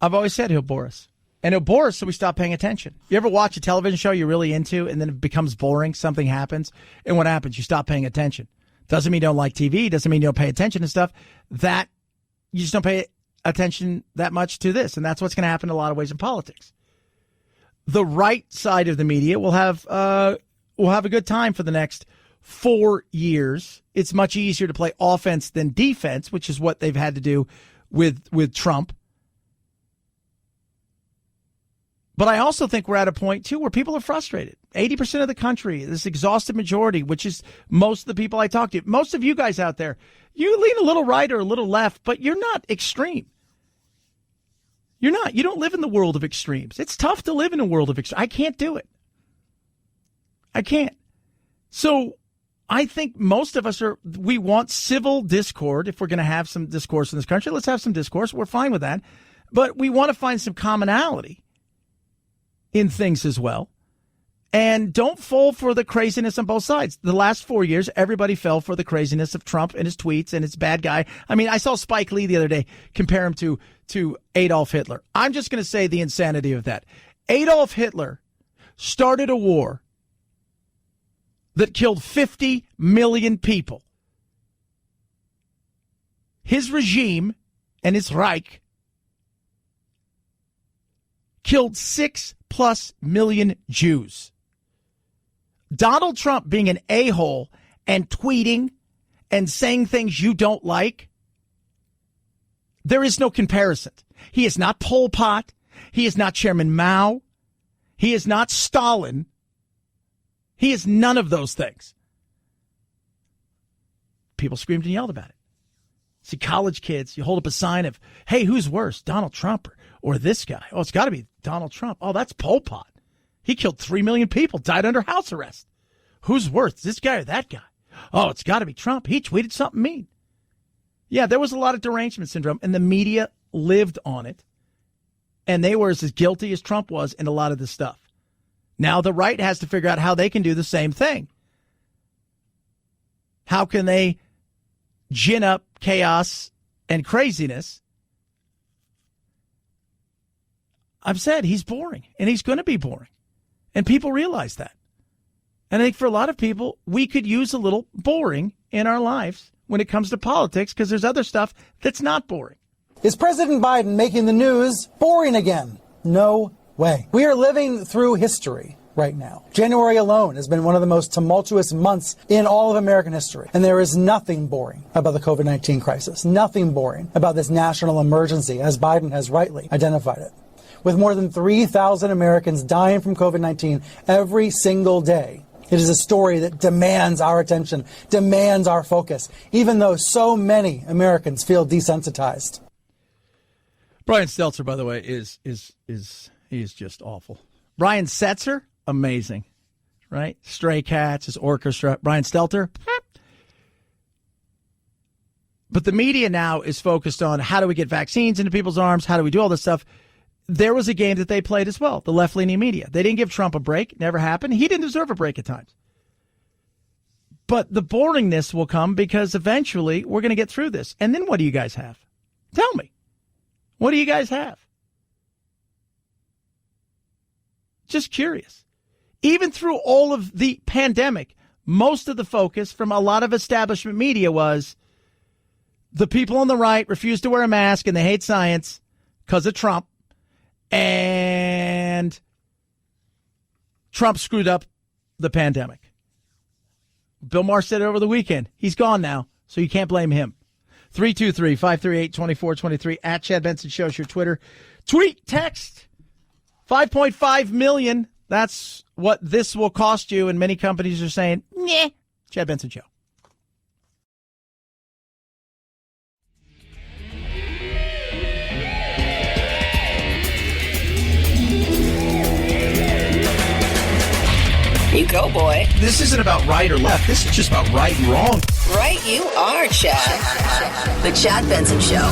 always said he'll bore us. And he'll bore us so we stop paying attention. You ever watch a television show you're really into and then it becomes boring? Something happens. And what happens? You stop paying attention. Doesn't mean you don't like TV. Doesn't mean you don't pay attention to stuff. That you just don't pay attention that much to this. And that's what's going to happen in a lot of ways in politics. The right side of the media will have a good time for the next 4 years. It's much easier to play offense than defense, which is what they've had to do with Trump. But I also think we're at a point, too, where people are frustrated. 80% of the country, this exhausted majority, which is most of the people I talk to. Most of you guys out there, you lean a little right or a little left, but you're not extreme. You're not. You don't live in the world of extremes. It's tough to live in a world of extremes. I can't do it. I can't. So I think most of us we want civil discord. If we're going to have some discourse in this country, let's have some discourse. We're fine with that. But we want to find some commonality in things as well. And don't fall for the craziness on both sides. The last 4 years, everybody fell for the craziness of Trump and his tweets and his bad guy. I mean, I saw Spike Lee the other day compare him to Adolf Hitler. I'm just going to say the insanity of that. Adolf Hitler started a war that killed 50 million people. His regime and his Reich killed 6+ million Jews. Donald Trump being an a-hole and tweeting and saying things you don't like, there is no comparison. He is not Pol Pot. He is not Chairman Mao. He is not Stalin. He is none of those things. People screamed and yelled about it. See, college kids, you hold up a sign of, hey, who's worse, Donald Trump or this guy? Oh, it's got to be Donald Trump. Oh, that's Pol Pot. He killed 3 million people, died under house arrest. Who's worse, this guy or that guy? Oh, it's got to be Trump. He tweeted something mean. Yeah, there was a lot of derangement syndrome, and the media lived on it. And they were as guilty as Trump was in a lot of this stuff. Now the right has to figure out how they can do the same thing. How can they gin up chaos and craziness? I've said he's boring, and he's going to be boring. And people realize that. And I think for a lot of people, we could use a little boring in our lives when it comes to politics because there's other stuff that's not boring. Is President Biden making the news boring again? No way. We are living through history right now. January alone has been one of the most tumultuous months in all of American history. And there is nothing boring about the COVID-19 crisis, nothing boring about this national emergency, as Biden has rightly identified it. With more than 3,000 Americans dying from COVID-19 every single day, it is a story that demands our attention, demands our focus, even though so many Americans feel desensitized. Brian Stelter, by the way, is just awful. Brian Setzer, amazing, right? Stray Cats, his orchestra. Brian Stelter. But the media now is focused on how do we get vaccines into people's arms? How do we do all this stuff? There was a game that they played as well, the left-leaning media. They didn't give Trump a break. Never happened. He didn't deserve a break at times. But the boringness will come because eventually we're going to get through this. And then what do you guys have? Tell me. What do you guys have? Just curious. Even through all of the pandemic, most of the focus from a lot of establishment media was the people on the right refuse to wear a mask and they hate science because of Trump. And Trump screwed up the pandemic. Bill Maher said it over the weekend. He's gone now, so you can't blame him. 323-538-2423 at Chad Benson Show is your Twitter. Tweet, text, 5.5 million. That's what this will cost you, and many companies are saying, nah. Chad Benson Show. You go, boy. This isn't about right or left. This is just about right and wrong. Right you are, Chad. The Chad Benson Show.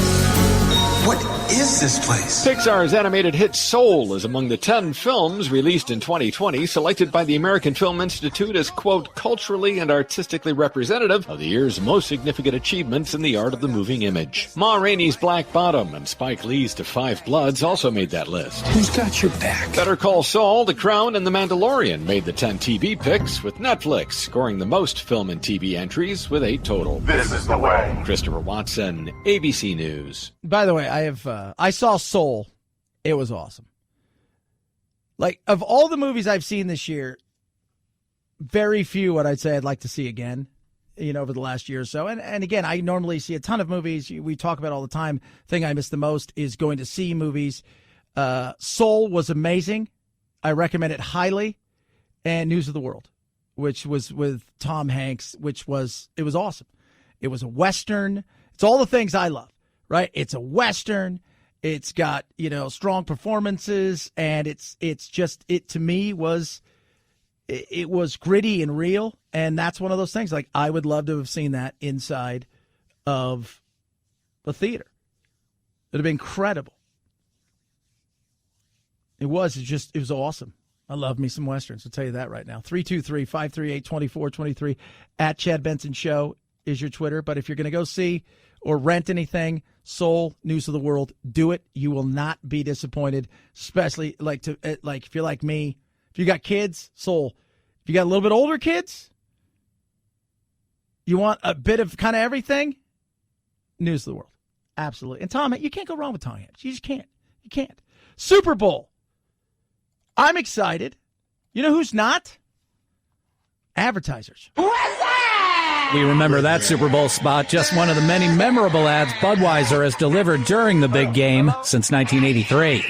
What is this place? Pixar's animated hit Soul is among the 10 films released in 2020, selected by the American Film Institute as, quote, culturally and artistically representative of the year's most significant achievements in the art of the moving image. Ma Rainey's Black Bottom and Spike Lee's To Five Bloods also made that list. Who's got your back? Better Call Saul, The Crown, and The Mandalorian made the 10 TV picks, with Netflix scoring the most film and TV entries with 8 total. This is the way. Christopher Watson, ABC News. By the way, I saw Soul. It was awesome. Like, of all the movies I've seen this year, very few what I'd say I'd like to see again, over the last year or so. And again, I normally see a ton of movies. We talk about all the time. Thing I miss the most is going to see movies. Soul was amazing. I recommend it highly. And News of the World, which was with Tom Hanks, it was awesome. It was a Western. It's all the things I love. Right? It's a Western. It's got, strong performances, and it to me was gritty and real. And that's one of those things. Like, I would love to have seen that inside of a theater. It would have been incredible. It was awesome. I love me some Westerns. I'll tell you that right now. 323-538-2423 at Chad Benson Show is your Twitter. But if you're going to go see or rent anything, Soul, News of the World, do it. You will not be disappointed, especially if you're like me. If you got kids, Soul. If you got a little bit older kids, you want a bit of kind of everything, News of the World. Absolutely. And Tom, you can't go wrong with Tom Hanks. You just can't. You can't. Super Bowl. I'm excited. You know who's not? Advertisers. We remember that Super Bowl spot, just one of the many memorable ads Budweiser has delivered during the big game since 1983.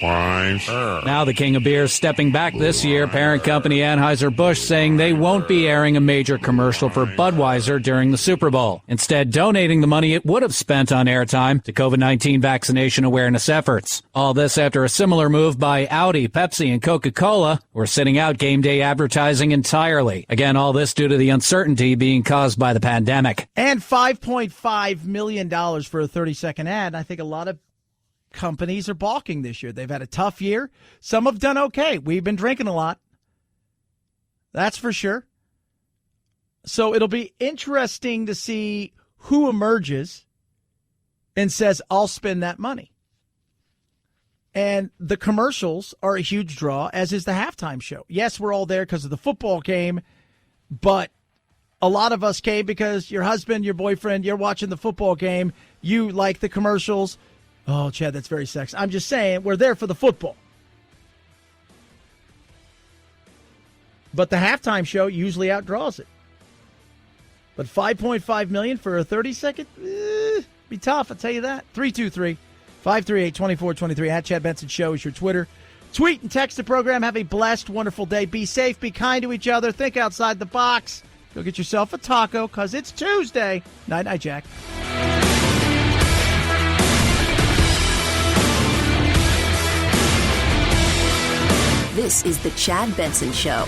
Budweiser. Now the king of beer stepping back this year, parent company Anheuser-Busch saying they won't be airing a major commercial for Budweiser during the Super Bowl, instead donating the money it would have spent on airtime to COVID-19 vaccination awareness efforts. All this after a similar move by Audi, Pepsi, and Coca-Cola were sitting out game day advertising entirely. Again, all this due to the uncertainty being caused by the pandemic. And $5.5 million for a 30-second ad. And I think a lot of companies are balking this year. They've had a tough year. Some have done okay. We've been drinking a lot. That's for sure. So it'll be interesting to see who emerges and says, I'll spend that money. And the commercials are a huge draw, as is the halftime show. Yes, we're all there because of the football game, but a lot of us came because your husband, your boyfriend, you're watching the football game. You like the commercials. Oh, Chad, that's very sexy. I'm just saying we're there for the football. But the halftime show usually outdraws it. But $5.5 million for a 30-second? Be tough, I'll tell you that. 323-538-2423. At Chad Benson Show is your Twitter. Tweet and text the program. Have a blessed, wonderful day. Be safe. Be kind to each other. Think outside the box. Go get yourself a taco because it's Tuesday. Night-night, Jack. This is the Chad Benson Show.